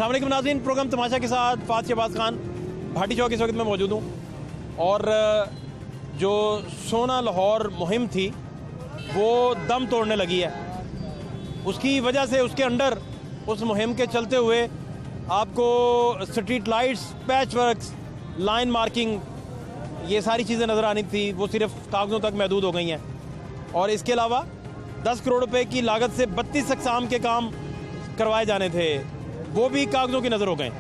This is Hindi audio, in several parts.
अस्सलाम वालेकुम नाज़रीन, प्रोग्राम तमाशा के साथ फ़ात शहबाज खान भाटी चौक इस वक्त मैं मौजूद हूँ। और जो सोना लाहौर मुहिम थी वो दम तोड़ने लगी है। उसकी वजह से उसके अंडर उस मुहिम के चलते हुए आपको street lights, patch works, line marking, ये सारी चीज़ें नज़र आनी थी, वो सिर्फ कागज़ों तक महदूद हो गई हैं। और इसके अलावा 10 करोड़ रुपए की लागत से 32 अक़साम के काम करवाए जाने थे, वो भी कागज़ों की नज़र हो गए।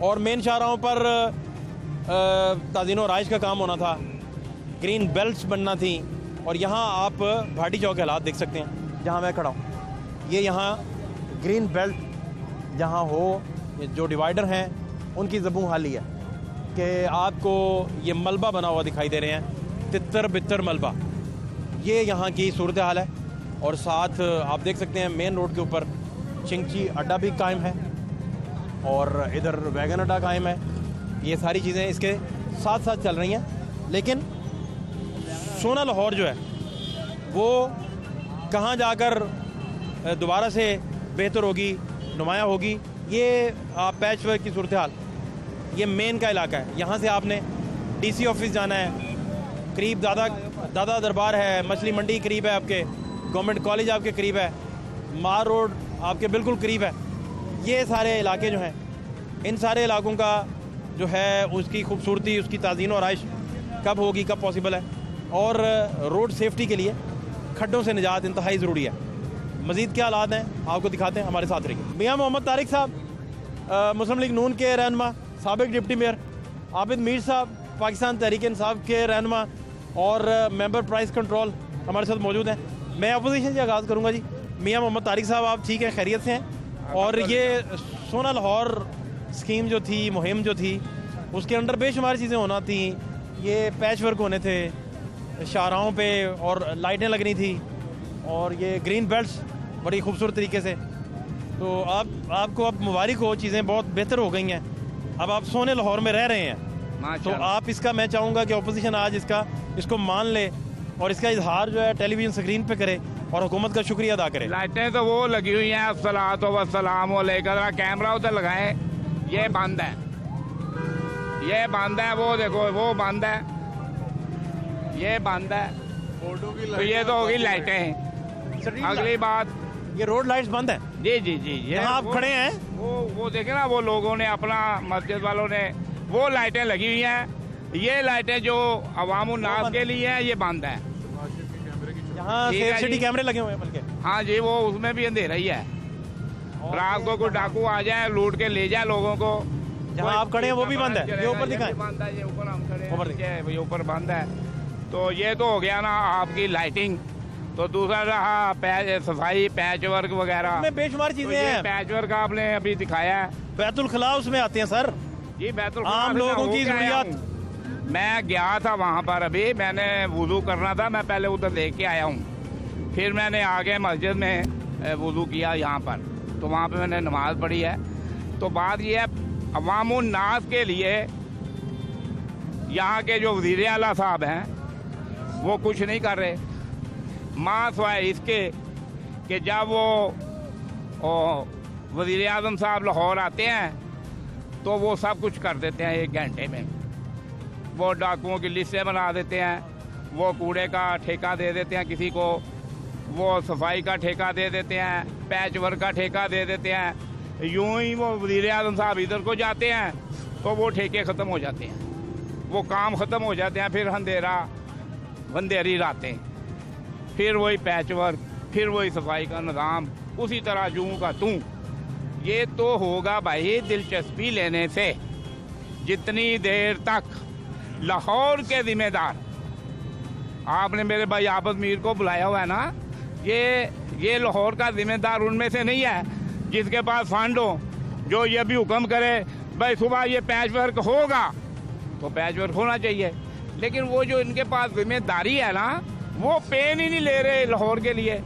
और मेन शाहराहों पर ताज़ीन और आइश का काम होना था, ग्रीन बेल्ट्स बनना थी। और यहाँ आप भाटी चौक के हालात देख सकते हैं जहाँ मैं खड़ा हूँ। ये यहाँ ग्रीन बेल्ट जहाँ हो, जो डिवाइडर हैं उनकी ज़बूं हाली है कि आपको ये मलबा बना हुआ दिखाई दे रहे हैं, तितर बितर मलबा, ये यहाँ की सूरत हाल है। और साथ आप देख सकते हैं मेन रोड के ऊपर चिंगची अड्डा भी कायम है और इधर वैगन अड्डा कायम है। ये सारी चीज़ें इसके साथ साथ चल रही हैं। लेकिन सोना लाहौर जो है वो कहाँ जाकर दोबारा से बेहतर होगी, नुमाया होगी, ये आप पैच वर्क की सूरत हाल, ये मेन का इलाका है। यहाँ से आपने डीसी ऑफिस जाना है, करीब दादा दरबार है, मछली मंडी करीब है, आपके गवर्नमेंट कॉलेज आपके करीब है, मार रोड आपके बिल्कुल करीब है। ये सारे इलाके जो हैं, इन सारे इलाकों का जो है उसकी खूबसूरती, उसकी ताज़ीन और आइश कब होगी, कब पॉसिबल है। और रोड सेफ्टी के लिए खड्डों से निजात इंतहाई ज़रूरी है। मज़ीद क्या हालात हैं आपको दिखाते हैं, हमारे साथ रहिए। मियाँ मोहम्मद तारिक साहब मुस्लिम लीग नून के रहनुमा, साबिक डिप्टी मेयर आबिद मीर साहब पाकिस्तान तहरीक इंसाफ के रहनुमा और मेंबर प्राइस कंट्रोल हमारे साथ मौजूद हैं। मैं अपोजिशन से आगाज़ करूँगा जी। मियाँ मोहम्मद तारिक साहब, आप ठीक हैं, खैरियत से हैं? और ये सोना लाहौर स्कीम जो थी, मुहिम जो थी, उसके अंडर बेशुमार चीज़ें होना थी। ये पैच वर्क होने थे शाहराहों पे और लाइटें लगनी थी और ये ग्रीन बेल्ट्स बड़ी खूबसूरत तरीके से। तो आपको अब मुबारक हो, चीज़ें बहुत बेहतर हो गई हैं। अब आप सोने लाहौर में रह रहे हैं, तो आप इसका, मैं चाहूँगा कि अपोजिशन आज इसको मान ले और इसका इजहार जो है टेलीविज़न स्क्रीन पे करे और हुकूमत का शुक्रिया अदा करे। लाइटें तो वो लगी हुई हैं, अस्सलातु वस्सलाम अलैका, कैमरा उधर लगाएं, ये बंद है, ये बंद है, वो देखो वो बंद है, ये बंद है, तो ये तो होगी लाइटें। अगली बात, ये रोड लाइट्स बंद है जी जी जी, ये आप खड़े हैं, वो देखे ना, वो लोगों ने अपना, मस्जिद वालों ने वो लाइटें लगी हुई हैं। ये लाइटें जो अवाम उन्नास के लिए हैं, ये बंद है। यहाँ सेफ सिटी कैमरे लगे हुए हैं बल्कि। हाँ जी, वो उसमें भी अंधेरा ही है। रात को कोई डाकू आ जाए, लूट के ले जाए लोगों को। जहाँ आप खड़े हैं वो भी बंद है, ये ऊपर दिखाएं, बंद है, ये ऊपर हम खड़े हैं, ये ऊपर बंद है। तो ये तो हो गया ना आपकी लाइटिंग। तो दूसरा रहा सफाई, पैच वर्क वगैरह में बेशुमार चीजें हैं। पैच वर्क आपने अभी दिखाया है, बैतुल खला उसमें आते हैं सर जी, बैतुल आम लोगों की जरूरियात। मैं गया था वहाँ पर, अभी मैंने वुजू करना था, मैं पहले उधर देख के आया हूँ, फिर मैंने आगे मस्जिद में वुजू किया यहाँ पर, तो वहाँ पे मैंने नमाज पढ़ी है। तो बात यह है, अवामुन नास के लिए यहाँ के जो वज़ीर आला साहब हैं वो कुछ नहीं कर रहे, माँ सवाए इसके कि जब वो वज़ीर आज़म साहब लाहौर आते हैं तो वो सब कुछ कर देते हैं 1 घंटे में। वो डाकुओं की लिस्टें बना देते हैं, वो कूड़े का ठेका दे देते हैं किसी को, वो सफाई का ठेका दे देते हैं, पैच वर्क का ठेका दे देते हैं। यूं ही वो वज़ीर आज़म साहब इधर को जाते हैं तो वो ठेके ख़त्म हो जाते हैं, वो काम ख़त्म हो जाते हैं। फिर अंधेरी रातें, फिर वही पैच वर्क, फिर वही सफाई का निज़ाम, उसी तरह जूं का तूं। ये तो होगा भाई दिलचस्पी लेने से। जितनी देर तक लाहौर के जिम्मेदार, आपने मेरे भाई आबिद मीर को बुलाया हुआ है ना, ये लाहौर का जिम्मेदार उनमें से नहीं है जिसके पास फंड हो, जो ये भी हुक्म करे भाई सुबह ये पैच वर्क होगा तो पैच वर्क होना चाहिए। लेकिन वो जो इनके पास जिम्मेदारी है ना, वो पेन ही नहीं ले रहे लाहौर के लिए।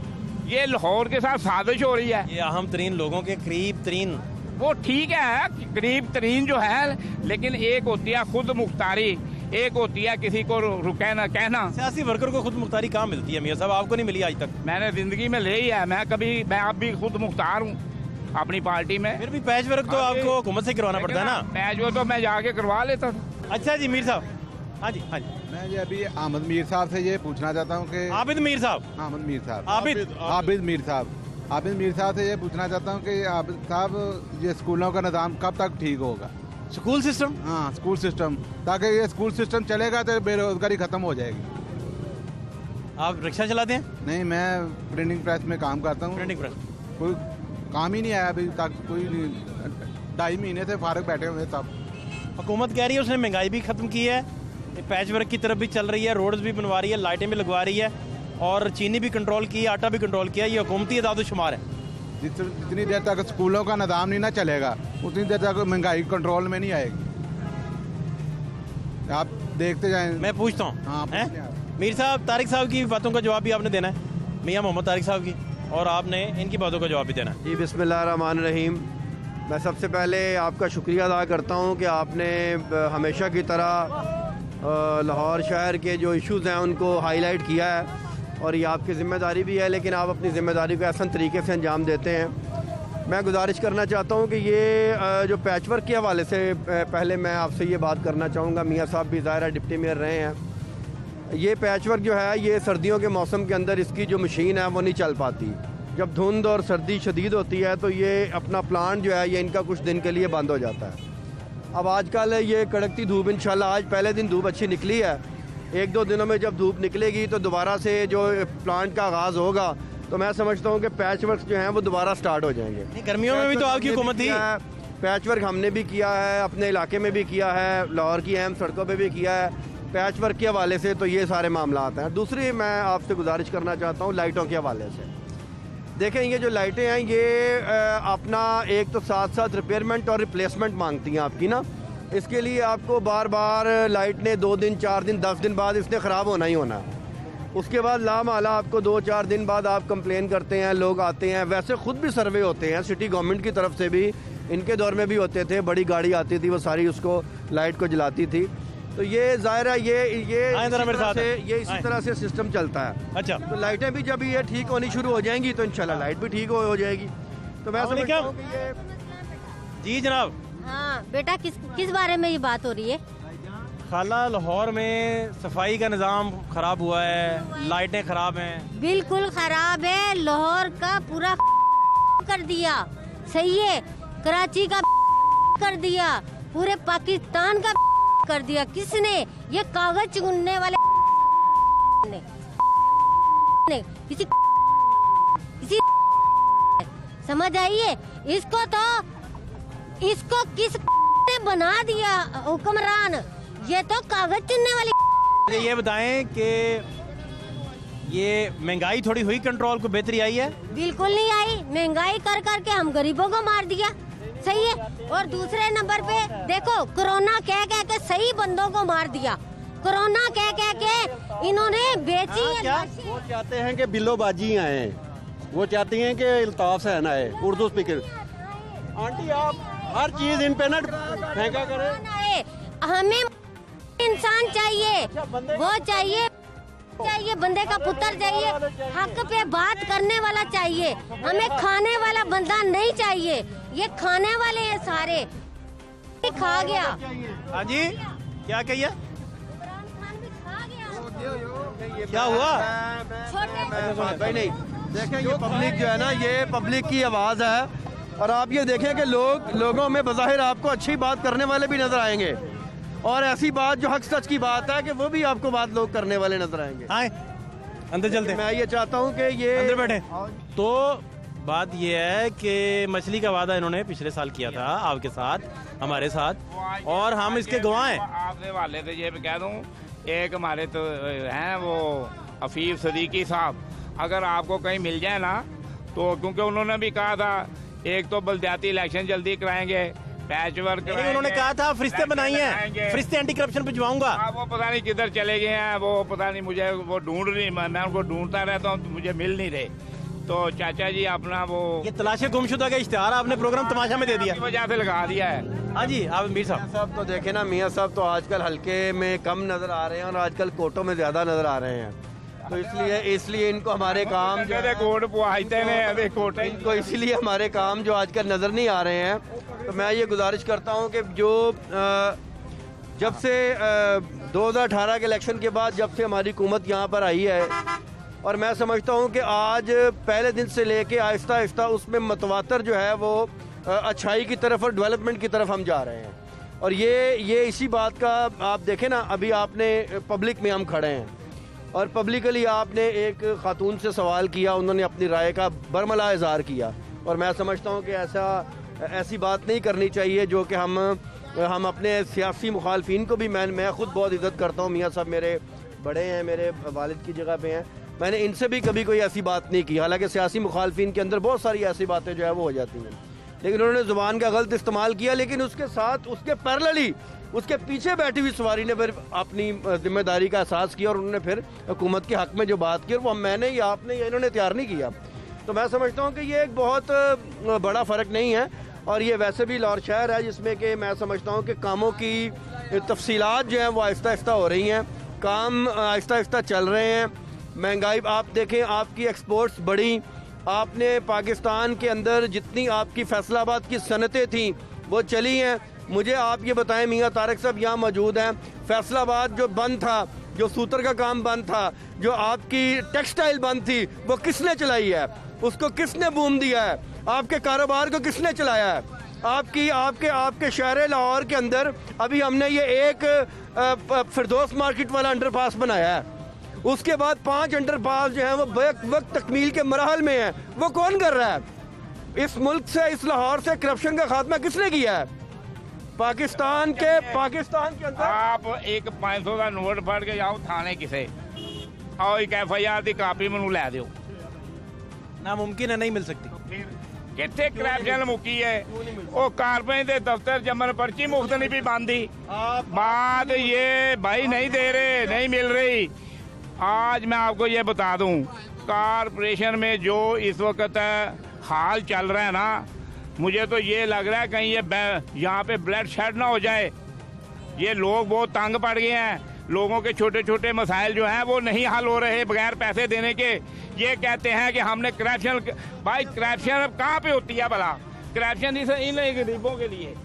ये लाहौर के साथ साजिश हो रही है। ये अहम तरीन लोगों के करीब तरीन, वो ठीक है, करीब तरीन जो है, लेकिन एक होती है खुद मुख्तारी, एक होती है किसी को रुके ना कहना। सियासी वर्कर को खुद मुख्तारी कहाँ मिलती है मियां साहब? आपको नहीं मिली आज तक? मैंने जिंदगी में ले ही है, मैं अब भी खुद मुख्तार हूँ। अपनी पार्टी में। फिर भी पैच वर्क तो आपको हुकूमत से करवाना पड़ता है ना। पैच वो तो मैं जाके करवा लेता था। अच्छा जी मीर साहब, हाँ जी हाँ जी। मैं ये अभी आमिद मीर साहब से ये पूछना चाहता हूँ कि आबिद मीर साहब, आमिद मीर साहब आबिद आबिद मीर साहब से ये पूछना चाहता हूँ कि आबिद साहब ये स्कूलों का निज़ाम कब तक ठीक होगा? स्कूल सिस्टम, हाँ स्कूल सिस्टम, ताकि ये स्कूल सिस्टम चलेगा तो बेरोजगारी खत्म हो जाएगी। आप रिक्शा चलाते हैं? नहीं, मैं प्रिंटिंग प्रेस में काम करता हूँ। प्रिंटिंग प्रेस, कोई काम ही नहीं आया अभी तक, कोई नहीं। 2.5 महीने से फारग बैठे हुए सब। हुकूमत कह रही है उसने महंगाई भी खत्म की है, पैच वर्क की तरफ भी चल रही है, रोड्स भी बनवा रही है, लाइटें भी लगवा रही है और चीनी भी कंट्रोल की है, आटा भी कंट्रोल किया। ये हुकूमती इदाद-ओ-शुमार है। जितनी देर तक स्कूलों का निज़ाम नहीं ना चलेगा उतनी देर तक महंगाई कंट्रोल में नहीं आएगी। आप देखते जाएं। मैं पूछता हूँ, हाँ, हैं? पूछिए आप। मीर साहब, तारिक साहब की बातों का जवाब भी आपने देना है, मियाँ मोहम्मद तारिक साहब की, और आपने इनकी बातों का जवाब भी देना है। जी बिस्मिल्लाहिर्रहमानिर्रहीम। मैं सबसे पहले आपका शुक्रिया अदा करता हूँ कि आपने हमेशा की तरह लाहौर शहर के जो इश्यूज़ हैं उनको हाईलाइट किया है और ये आपकी ज़िम्मेदारी भी है, लेकिन आप अपनी ज़िम्मेदारी को ऐसा तरीके से अंजाम देते हैं। मैं गुजारिश करना चाहता हूँ कि ये जो पैच वर्क के हवाले से पहले मैं आपसे ये बात करना चाहूँगा। मियाँ साहब भी ज़ाहिर डिप्टी मेयर रहे हैं। ये पैच वर्क जो है ये सर्दियों के मौसम के अंदर इसकी जो मशीन है वो नहीं चल पाती। जब धुंध और सर्दी शदीद होती है तो ये अपना प्लांट जो है ये इनका कुछ दिन के लिए बंद हो जाता है। अब आजकल ये कड़कती धूप, इंशाल्लाह आज पहले दिन धूप अच्छी निकली है, 1-2 दिनों में जब धूप निकलेगी तो दोबारा से जो प्लांट का आगाज़ होगा तो मैं समझता हूँ कि पैच वर्क जो हैं वो दोबारा स्टार्ट हो जाएंगे। गर्मियों में भी तो आपकी हुकूमत थी। पैच वर्क हमने भी किया है, अपने इलाके में भी किया है, लाहौर की अहम सड़कों पे भी किया है। पैच वर्क के हवाले से तो ये सारे मामला हैं। दूसरी मैं आपसे गुजारिश करना चाहता हूँ लाइटों के हवाले से। देखें ये जो लाइटें हैं ये अपना एक तो साथ रिपेयरमेंट और रिप्लेसमेंट मांगती हैं आपकी ना। इसके लिए आपको बार बार लाइट ने 2 दिन 4 दिन 10 दिन बाद इसने ख़राब होना ही होना है। उसके बाद लामाला आपको 2-4 दिन बाद आप कंप्लेन करते हैं, लोग आते हैं। वैसे ख़ुद भी सर्वे होते हैं सिटी गवर्नमेंट की तरफ से भी, इनके दौर में भी होते थे। बड़ी गाड़ी आती थी वो सारी उसको लाइट को जलाती थी। तो ये ज़ाहिर है ये इसी तरह से सिस्टम चलता है। अच्छा, तो लाइटें भी जब ये ठीक होनी शुरू हो जाएंगी तो इंशाल्लाह लाइट भी ठीक हो जाएगी। तो मैं समझता हूं कि ये जी जनाब। हाँ बेटा, किस बारे में ये बात हो रही है? खाला, लाहौर में सफाई का निज़ाम ख़राब हुआ है, लाइटें ख़राब हैं। बिल्कुल खराब है, लाहौर का पूरा कर दिया। सही है, कराची का कर दिया, पूरे पाकिस्तान का कर दिया। किसने? ये कागज चुनने वाले ने किसी समझ आइए इसको किस ने बना दिया हुक्मरान? ये तो कागज चुनने वाली। ये बताएं कि ये महंगाई थोड़ी हुई कंट्रोल, को बेहतरी आई है? बिल्कुल नहीं आई। महंगाई कर करके हम गरीबों को मार दिया। सही है। और दूसरे नंबर पे देखो, कोरोना कह के सही बंदों को मार दिया। कोरोना कह के इन्होंने बेची है। क्या? वो चाहते हैं कि बिल्लोबाजी आए, वो चाहती हैं कि अल्ताफ सहन आए, उर्दू स्पीकर। आंटी आप हर चीज इन पे ना फेंका करें। हमें इंसान चाहिए, वो चाहिए बंदे का पुत्र चाहिए, हक पे बात करने वाला चाहिए। हमें खाने वाला बंदा नहीं चाहिए। ये खाने वाले हैं सारे। खा गया। हाँ जी, क्या कहिए? क्या हुआ? भाई नहीं देखें, ये पब्लिक जो है ना, ये पब्लिक की आवाज़ है। और आप ये देखें कि लोगों में बज़ाहिर आपको अच्छी बात करने वाले भी नजर आएंगे और ऐसी बात जो हक सच की बात है कि वो भी आपको बात लोग करने वाले नजर आएंगे। आए अंदर चलते हैं। मैं ये चाहता हूँ कि ये अंदर बैठे। तो बात ये है कि मछली का वादा इन्होंने पिछले साल किया था आपके साथ, हमारे साथ, और हम इसके गवाह हैं। आपके वाले से ये कह दूँ, एक हमारे तो हैं वो हफीज सदीकी साहब, अगर आपको कहीं मिल जाए ना तो, क्योंकि उन्होंने भी कहा था एक तो बलदियाती इलेक्शन जल्दी कराएंगे, पैच वर्क उन्होंने कहा था फरिश्ते बनाई हैं, फरिश्ते एंटी करप्शन भिजवाऊंगा। वो पता नहीं किधर चले गए हैं, वो पता नहीं, मुझे वो ढूंढ नहीं, मैं उनको ढूंढता रहता हूँ तो मुझे मिल नहीं रहे। तो चाचा जी अपना वो ये तलाशे गुमशुदा का इश्तिहार आपने प्रोग्राम तमाशा में दे दिया, वजह से लगा दिया है। हाँ जी, आप मीर साहब तो देखे ना, मियाँ साहब तो आजकल हल्के में कम नजर आ रहे हैं और आजकल कोटों में ज्यादा नजर आ रहे हैं। तो इसलिए इनको हमारे काम जो कोट पुआते ने कोट इनको इसलिए हमारे काम जो आजकल नज़र नहीं आ रहे हैं। तो मैं ये गुजारिश करता हूँ कि जो जब से 2018 के इलेक्शन के बाद जब से हमारी हुकूमत यहाँ पर आई है, और मैं समझता हूँ कि आज पहले दिन से लेके आहिस्ता आहिस्ता उसमें मतवातर जो है वो अच्छाई की तरफ और डेवलपमेंट की तरफ हम जा रहे हैं। और ये इसी बात का आप देखें ना, अभी आपने पब्लिक में हम खड़े हैं और पब्लिकली आपने एक खातून से सवाल किया, उन्होंने अपनी राय का बरमला इज़हार किया। और मैं समझता हूँ कि ऐसी बात नहीं करनी चाहिए जो कि हम अपने सियासी मुखालफिन को भी मैं ख़ुद बहुत इज़्ज़त करता हूँ। मियाँ साहब मेरे बड़े हैं, मेरे वालिद की जगह पे हैं, मैंने इनसे भी कभी कोई ऐसी बात नहीं की। हालांकि सियासी मुखालफिन के अंदर बहुत सारी ऐसी बातें जो है वो हो जाती हैं, लेकिन उन्होंने ज़ुबान का गलत इस्तेमाल किया। लेकिन उसके साथ उसके पैरेलली उसके पीछे बैठी हुई सवारी ने फिर अपनी जिम्मेदारी का एहसास किया और उन्होंने फिर हुकूमत के हक़ में जो बात की, और वो मैंने या आपने या इन्होंने तैयार नहीं किया। तो मैं समझता हूँ कि ये एक बहुत बड़ा फ़र्क नहीं है। और ये वैसे भी लाहौर शहर है जिसमें कि मैं समझता हूँ कि कामों की तफसीलात जो हैं वो आहिस्ता आहिस्ता हो रही हैं, काम आहिस्ता आहिस्ता चल रहे हैं। महंगाई आप देखें, आपकी एक्सपोर्ट्स बढ़ी, आपने पाकिस्तान के अंदर जितनी आपकी फैसलाबाद की सनतें थीं वो चली हैं। मुझे आप ये बताएं, मियाँ तारिक साहब यहाँ मौजूद हैं, फैसलाबाद जो बंद था, जो सूतर का काम बंद था, जो आपकी टेक्सटाइल बंद थी, वो किसने चलाई है? उसको किसने बूम दिया है? आपके कारोबार को किसने चलाया है? आपके शहर लाहौर के अंदर अभी हमने ये एक फिरदौस मार्केट वाला अंडरपास बनाया है, उसके बाद 5 अंडरपास जो हैं वो वक्त तकमील के मरहल में हैं। वो कौन कर रहा है? इस मुल्क से, इस लाहौर से करप्शन का खात्मा किसने किया है? पाकिस्तान के अंदर आप एक 500 का नोट फड़ के जाओ थाने किसे और एक FIR की कापी मैनू लै दिओ, नामुमकिन है, नहीं मिल सकती। कितने करप्शन मुकी है? वो कारपोरेट के दफ्तर जमन पर्ची मुफ्त नहीं भी बांधी। बात ये भाई नहीं दे रहे, नहीं मिल रही। आज मैं आपको ये बता दूं, कारपोरेशन में जो इस वक्त हाल चल रहा है ना, मुझे तो ये लग रहा है कहीं ये यहाँ पे ब्लड शेड ना हो जाए। ये लोग बहुत तंग पड़ गए हैं, लोगों के छोटे छोटे मसाइल जो हैं वो नहीं हल हो रहे बगैर पैसे देने के। ये कहते हैं कि हमने करप्शन, भाई करप्शन अब कहाँ पे होती है भला? करप्शन इन गरीबों के लिए,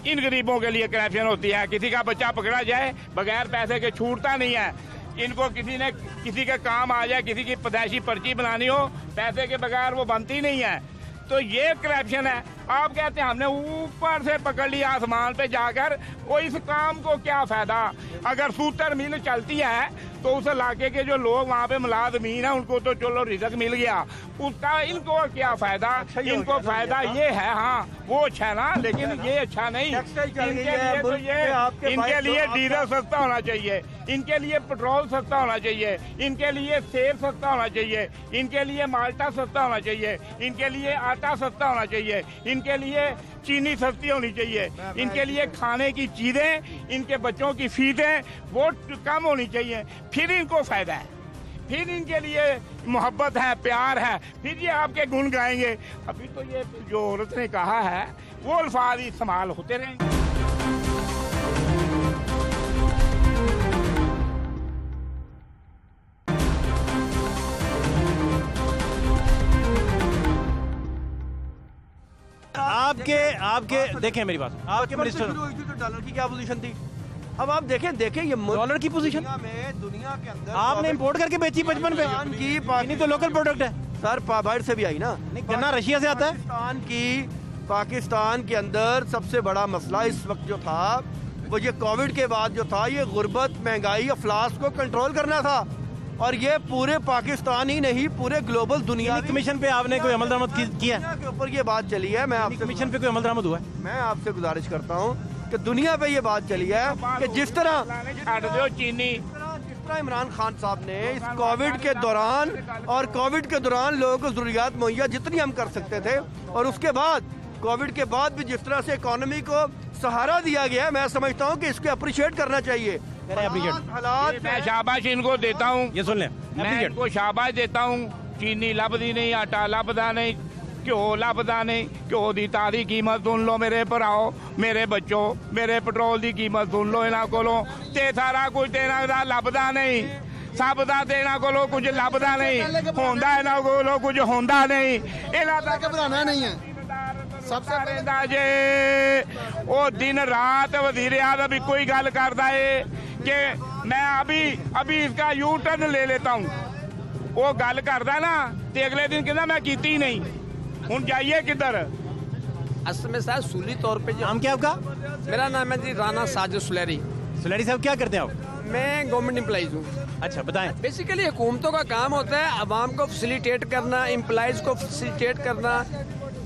इन गरीबों के लिए करप्शन होती है। किसी का बच्चा पकड़ा जाए बगैर पैसे के छूटता नहीं है। इनको किसी का काम आ जाए, किसी की पैदाइशी पर्ची बनानी हो, पैसे के बगैर वो बनती नहीं है। तो ये करप्शन है। आप कहते हैं हमने ऊपर से पकड़ लिया आसमान पे जाकर, वो इस काम को क्या फायदा? अगर सूतर मिल चलती है तो उस इलाके के जो लोग वहाँ पे मुलाजमीन है उनको तो चलो रिजक मिल गया, उसका इनको क्या फायदा? इनको फायदा ये है, हाँ वो अच्छा है ना, लेकिन ये अच्छा नहीं। इनके लिए डीजल सस्ता होना चाहिए, इनके लिए पेट्रोल सस्ता होना चाहिए, इनके लिए सेब सस्ता होना चाहिए, इनके लिए माल्टा सस्ता होना चाहिए, इनके लिए आटा सस्ता होना चाहिए, इनके लिए चीनी सस्ती होनी चाहिए, इनके लिए खाने की चीजें, इनके बच्चों की फीसें वो कम होनी चाहिए। फिर इनको फायदा है, फिर इनके लिए मोहब्बत है, प्यार है, फिर ये आपके गुण गाएंगे। अभी तो ये जो औरत ने कहा है वो अल्फाज इस्तेमाल होते रहेंगे। आपके देखें मेरी बात, आपके मिनिस्टर डॉलर की क्या पोजीशन थी? अब आप देखें ये डॉलर की पोजीशन दुनिया के अंदर आपने इंपोर्ट करके बेची 55 पे की नहीं तो लोकल प्रोडक्ट है सर, बाहर से भी आई ना, नहीं गन्ना रशिया से आता है। पाकिस्तान के अंदर सबसे बड़ा मसला इस वक्त जो था वो ये कोविड के बाद जो था, ये गुर्बत, महंगाई, अफलास को कंट्रोल करना था। और ये पूरे पाकिस्तान ही नहीं, पूरे ग्लोबल दुनिया कमीशन पे आपने कोई अमल दरामद किया के ऊपर ये बात चली है। मैं आपसे कमीशन पे कोई अमल दरामद हुआ है? मैं आपसे गुजारिश करता हूँ कि दुनिया पे ये बात चली है कि जिस तरह चीनी इमरान खान साहब ने इस कोविड के दौरान लोगों को जरूरियात मुहैया जितनी हम कर सकते थे, और उसके बाद कोविड के बाद भी जिस तरह से इकोनॉमी को सहारा दिया गया है, मैं समझता हूँ कि इसको अप्रिशिएट करना चाहिए। हालात मैं शाबाश इनको देता हूँ, ये सुन लें, मैं इनको शाबाश देता हूँ। चीनी लभदी नहीं, आटा लभदा नहीं, घ्यो लभदा नहीं। घ्यो की ताजी कीमत सुन लो मेरे भराओ, मेरे बच्चों, मेरे पेट्रोल की कीमत सुन लो इन्हों को, सारा कुछ इन्हों का लभदा नहीं। ਸਭ ਦਾ ਤੇ ਇਹਨਾਂ ਕੋਲੋਂ ਕੁਝ ਲੱਭਦਾ ਨਹੀਂ ਹੁੰਦਾ, ਇਹਨਾਂ ਕੋਲੋਂ ਕੁਝ ਹੁੰਦਾ ਨਹੀਂ, ਇਹਨਾਂ ਦਾ घबराना नहीं है। सबसे रहंदा जे ਉਹ दिन रात वजीर आजम ਇੱਕੋ ਹੀ ਗੱਲ ਕਰਦਾ ਏ कि मैं अभी इसका यू टर्न ले लेता हूँ। वो गल करदा ना ते अगले दिन कहना मैं कीती नहीं, हुन जाइए किधर। असल में सर सूली तौर पे जो नाम क्या आपका? मेरा नाम है जी राना साजिद सुलेरी। सुलेरी साहब क्या करते हैं आप? मैं गवर्नमेंट एम्प्लॉइज हूँ। अच्छा बताएं। बेसिकली हुकूमतों का काम होता है आवाम को फैसिलिटेट करना, एम्प्लॉइज को फैसिलिटेट करना,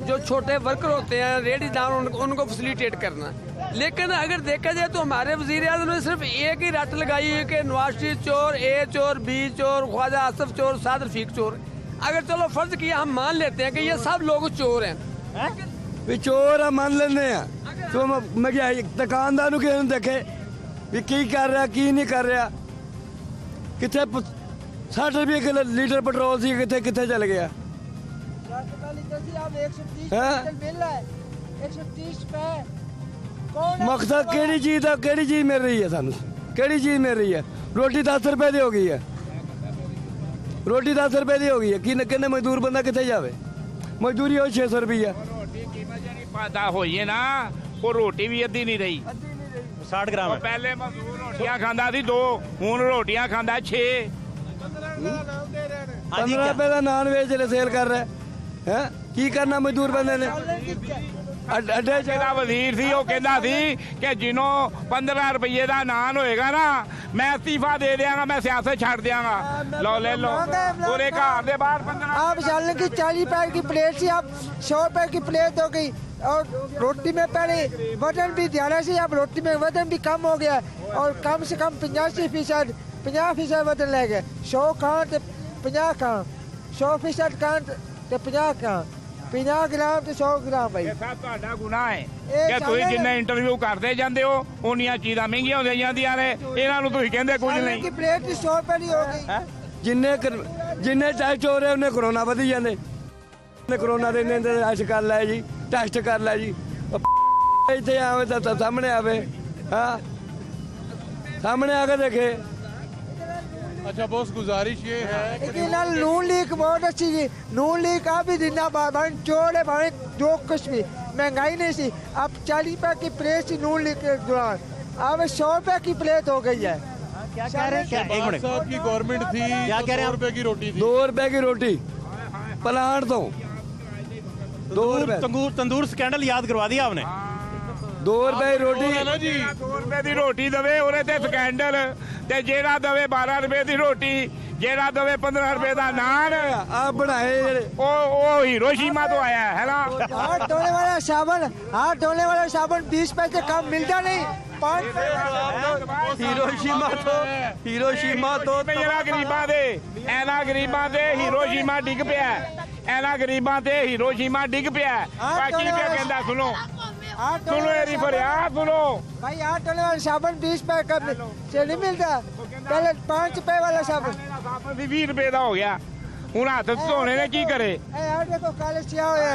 जो छोटे वर्कर होते हैं रेडी डाउन उनको फैसिलिटेट करना। लेकिन अगर देखा जाए तो हमारे वजीर आज़म ने सिर्फ एक ही रट लगाई है कि नवाज शरीफ चोर, ए चोर, बी चोर, ख्वाजा आसफ चोर, साद रफीक चोर। अगर चलो फर्ज किया हम मान लेते हैं कि ये सब लोग चोर हैं, ਵੀ ਚੋਰ ਆ ਮੰਨ ਲੈਂਦੇ ਆ ਤੋ ਮਹਿੰਗਾਈ ਦੁਕਾਨਦਾਰ ਨੂੰ ਕਿਸੇ ਨੂੰ ਦੇਖੇ ਵੀ ਕੀ ਕਰ ਰਿਹਾ ਕੀ ਨਹੀਂ ਕਰ ਰਿਹਾ, ਕਿੱਥੇ 60 ਰੁਪਏ ਕਿਲੋ ਲੀਟਰ ਪੈਟਰੋਲ ਸੀ ਕਿੱਥੇ ਕਿੱਥੇ ਚਲ ਗਿਆ ਮਕਸਦ ਕਿਹੜੀ ਚੀਜ਼ ਦਾ, ਕਿਹੜੀ ਚੀਜ਼ ਮਿਲ ਰਹੀ ਹੈ ਸਾਨੂੰ, ਕਿਹੜੀ ਚੀਜ਼ ਮਿਲ ਰਹੀ ਹੈ। ਰੋਟੀ 10 ਰੁਪਏ ਦੀ ਹੋ ਗਈ ਹੈ, ਰੋਟੀ 10 ਰੁਪਏ ਦੀ ਹੋ ਗਈ ਹੈ, ਕਿੰਨੇ ਮਜ਼ਦੂਰ ਬੰਦਾ ਕਿੱਥੇ ਜਾਵੇ, ਮਜ਼ਦੂਰੀ ਉਹ 600 ਰੁਪਈਆ। पैदा होइए ना वो रोटी भी अद्धी नहीं रही। 60 ग्राम है। पहले मजदूर रोटियां खांदा सी 2, हुन रोटियां खांदा 6। 15 ਰੁਪਏ ਦਾ ਨਾਨ ਵੇਚ ਲੈ ਸੇਲ ਕਰ ਰਿਹਾ ਹੈ, ਕੀ ਕਰਨਾ ਮਜ਼ਦੂਰ ਬੰਦੇ ਨੇ। ਅੱਡੇ ਜਿਹੜਾ ਵਜ਼ੀਰ ਸੀ ਉਹ ਕਹਿੰਦਾ ਸੀ ਕਿ ਜਿਹਨੂੰ 15 ਰੁਪਏ ਦਾ ਨਾਨ ਹੋਏਗਾ ਨਾ मैं इस्तीफा दे देंगा, मैं सियासत छाड़ देंगा। लो ले लो पूरे घर दे बाहर 15। आप जान लें कि 40 रुपए की प्लेट थी, अब 100 रुपए की प्लेट हो गई। और रोटी में पहले वजन भी ज़्यादा से, अब रोटी में वजन भी कम हो गया और कम से कम 85%, 50% वजन ले गए। 100 कहाँ तो 50 कहाँ, 100% कहाँ तो 50 कहाँ, 50 ग्राम तो 100 ग्राम भाई। ਇਹ ਸਭ ਤੁਹਾਡਾ ਗੁਨਾਹ ਹੈ ਕਿ ਤੁਸੀਂ ਜਿੰਨੇ ਇੰਟਰਵਿਊ ਕਰਦੇ ਜਾਂਦੇ ਹੋ ਉਨੀਆਂ ਚੀਜ਼ਾਂ ਮਹਿੰਗੀਆਂ ਹੁੰਦੀਆਂ ਜਾਂਦੀਆਂ ਨੇ, ਇਹਨਾਂ ਨੂੰ ਤੁਸੀਂ ਕਹਿੰਦੇ ਕੁਝ ਨਹੀਂ। की प्लेट 100 रुपए की हो गई। ਜਿੰਨੇ ਟੈਸਟ ਹੋ ਰਹੇ ਉਹਨੇ ਕਰੋਨਾ ਵਧੀ ਜਾਂਦੇ, ਨੇ ਕਰੋਨਾ ਦੇ ਨੇ ਟੈਸਟ ਕਰ ਲੈ ਜੀ, ਟੈਸਟ ਕਰ ਲੈ ਜੀ, ਇੱਥੇ ਆਵੇ ਤਾਂ ਸਾਹਮਣੇ ਆਵੇ, ਹਾਂ ਸਾਹਮਣੇ ਆ ਕੇ ਦੇਖੇ। अच्छा बॉस, गुजारिश ये है लेकिन ना नून लीग बहुत अच्छी थी, नून लीग आप भी जिंदाबाद, भाई चोर है भाई जो कुछ भी, महंगाई नहीं थी। अब 40 रुपए की प्लेट थी नून लीग के दौरान, अब 100 रुपए की प्लेट हो गई है। क्या कह रहे हैं? क्या एक मिनट, साहब की गवर्नमेंट थी, क्या कह रहे हैं 100 रुपए की रोटी थी। 2 रुपए की रोटी प्लांट तो 2 रुपए तंदूर स्कैंडल याद करवा दिया आपने। 2 रुपए की रोटी ना जी 2 ਰੁਪਏ ਦੀ ਰੋਟੀ ਦਵੇ ਉਹਦੇ ਤੇ ਸਕੈਂਡਲ, ਤੇ ਜਿਹੜਾ ਦਵੇ 12 ਰੁਪਏ ਦੀ ਰੋਟੀ, ਜਿਹੜਾ ਦਵੇ 15 ਰੁਪਏ ਦਾ ਨਾਨ, ਆ ਬਣਾਏ ਜਿਹੜੇ ਉਹ ਹੀਰੋਸ਼ੀਮਾ ਤੋਂ आया है ना। हाथ धोने वाला साबुन, हाथ धोने वाला साबुन 20 पैसे कम मिलता नहीं, 5 ਹੀਰੋਸ਼ੀਮਾ ਤੋਂ ਜਿਹੜਾ ਗਰੀਬਾਂ ਦੇ ਇਹਨਾਂ ਗਰੀਬਾਂ ਦੇ ਹੀਰੋਸ਼ੀਮਾ ਡਿੱਗ ਪਿਆ, ਇਹਨਾਂ ਗਰੀਬਾਂ ਤੇ ਹੀਰੋਸ਼ੀਮਾ ਡਿੱਗ ਪਿਆ। ਆ ਕੀ ਪਿਆ ਕਹਿੰਦਾ ਸੁਣੋ, सुनो मेरी फरियाद सुनो भाई। हाथ धोने वाला साबुन 20 पैसे कम से नहीं मिलता, पहले 5 रुपए वाला साबुन 20 रुपए ਦਾ ਹੋ ਗਿਆ। ਹੁਣ ਹੱਥ ਧੋਣੇ ਨੇ ਕੀ ਕਰੇ। यार देखो काले सिया हुए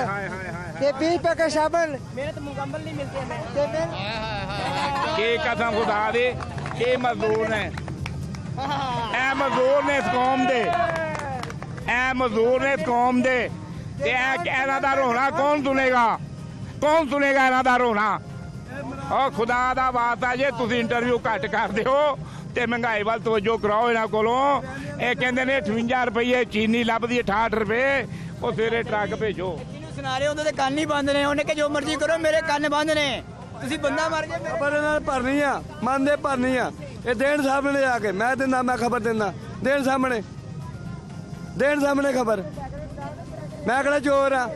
ये 20 रुपए का साबुन, मेरे तो मुकम्मल नहीं मिलते हैं। ਕੀ ਕਸਮ ਖੁਦਾ ਦੇ, ਇਹ ਮਜ਼ਦੂਰ ਨੇ, ਇਹ ਮਜ਼ਦੂਰ ਨੇ ਇਸ ਕੌਮ ਦੇ, ਇਹ ਮਜ਼ਦੂਰ ਨੇ ਇਸ ਕੌਮ ਦੇ, ਤੇ ਇਹਨਾਂ ਦਾ ਰੋਣਾ ਕੌਣ ਸੁਣੇਗਾ, ਕੌਣ ਸੁਣੇਗਾ ਇਹਨਾਂ ਦਾ ਰੋਣਾ। ਉਹ ਖੁਦਾ ਦਾ ਵਾਸਤਾ ਜੇ ਤੁਸੀਂ ਇੰਟਰਵਿਊ ਘੱਟ ਕਰਦੇ ਹੋ ਤੇ ਮਹਿੰਗਾਈ ਵੱਲ ਤਵੱਜੋ ਕਰਾਓ ਇਹਨਾਂ ਕੋਲੋਂ। ਇਹ ਕਹਿੰਦੇ ਨੇ 58 ਰੁਪਏ ਚੀਨੀ ਲੱਭਦੀ 68 ਰੁਪਏ, ਉਹ ਸਵੇਰੇ ਟਰੱਕ ਭੇਜੋ। ਸੁਣਾ ਰਹੇ ਉਹਦੇ ਕੰਨ ਹੀ ਬੰਦ ਨੇ, ਉਹਨੇ ਕਿ ਜੋ ਮਰਜ਼ੀ ਕਰੋ ਮੇਰੇ ਕੰਨ ਬੰਦ ਨੇ, ਤੁਸੀਂ ਬੰਦਾ ਮਾਰ ਜੇ ਖਬਰ ਇਹਨਾਂ ਨੇ ਭਰਨੀ ਆ, ਮੰਨਦੇ ਭਰਨੀ ਆ। ਇਹ ਦੇਣ ਸਾਹਮਣੇ ਆ ਕੇ ਮੈਂ ਦਿੰਦਾ, ਮੈਂ ਖਬਰ ਦਿੰਦਾ, ਦੇਣ ਸਾਹਮਣੇ ਖਬਰ। ਮੈਂ ਕਿਹੜਾ ਚੋਰ ਆ।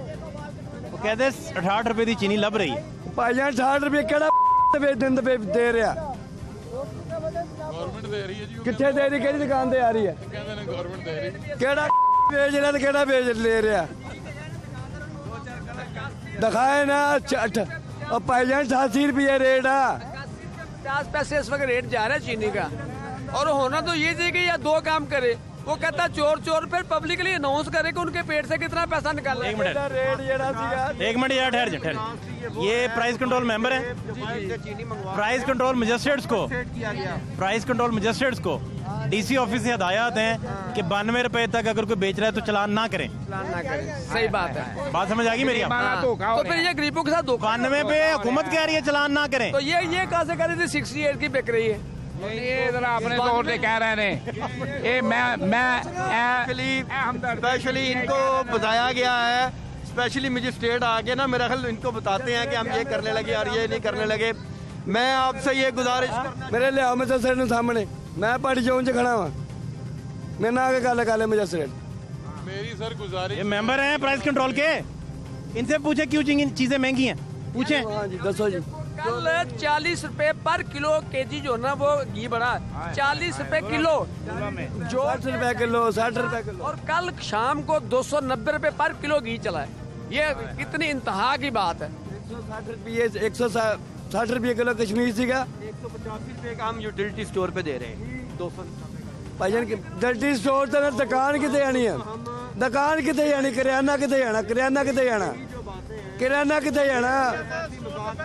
वो कहते हैं 68 रुपए की चीनी लभ रही है। ਭਾਈ ਜਾਨ 60 ਰੁਪਏ ਕਿਹੜਾ ਵੇਚ ਦਿੰਦੇ ਦੇ ਰਿਹਾ, गवर्नमेंट दे रही है जी, ਕਿੱਥੇ ਦੇ ਰਹੀ, ਕਿਹੜੀ ਦੁਕਾਨ ਤੇ ਆ ਰਹੀ ਹੈ, कहते हैं गवर्नमेंट दे रही है। ਕਿਹੜਾ ਵੇਚ ਰਿਹਾ ਤੇ ਕਿਹੜਾ ਵੇਚ ਲੈ ਰਿਹਾ, ਦਿਖਾਏ ਨਾ। ਉਹ ਭਾਈ ਜਾਨ 88 ਰੁਪਏ ਰੇਟ ਆ। 50 पैसे इस वक्त रेट जा रहा है चीनी का, और होना तो ये चाहिए कि या 2 काम करे। वो कहता चोर चोर, फिर पब्लिकली अनाउंस करे कि उनके पेट से कितना पैसा निकाला। एक मिनट, ਰੇਟ ਜਿਹੜਾ ਸੀਗਾ एक मिनट यार, ठहर। ये प्राइस कंट्रोल मेंबर है, प्राइस कंट्रोल मजिस्ट्रेट्स को डीसी ऑफिस से हदायत हैं कि 92 रुपए तक अगर कोई बेच रहा है तो चालान ना करें। सही बात है। बात समझ आ गई मेरी? तो फिर ये गरीबों के साथ धोखा 92 पे हुकूमत कह रही है चालान ना करें। तो ये कहाँ से कर रही थी? 68 की बिक रही है। ये जरा अपने तौर पे कह रहे हैं ये स्पेशली इनको बताया गया है, स्पेशली मजिस्ट्रेट आके ना मेरा ख्याल इनको बताते हैं कि हम ये करने लगे और ये नहीं करने लगे। मैं आपसे ये गुजारिश मेरे लियाओ मजिस्ट्रेट ने सामने, मैं पार्टी चौंक च खड़ा हुआ, मेरे ना आगे गल कर ले मजिस्ट्रेट। मेरी सर गुजारिश, ये मेंबर हैं प्राइस कंट्रोल के, इनसे पूछे क्यों चीजें महंगी हैं, पूछे। हाँ जी दसो जी। कल 40 रुपए पर किलो केजी जो ना वो घी बढ़ा, 40 रुपए किलो जो 60 रुपए किलो, 60 रुपए किलो। और कल शाम को 290 रुपए पर किलो घी चला है। ये कितनी इंतहा की बात है। 160 रुपये 160 रुपये किलो कश्मीर सी का, 185 रुपए का हम यूटिलिटी स्टोर पे दे रहे हैं। 200 भाईजान जल्दी स्टोर तो दुकान कितने जानी है, दुकान कितने जानी, करियाना कितने जाना, करियाना कितने जाना, किराना कितने जाना।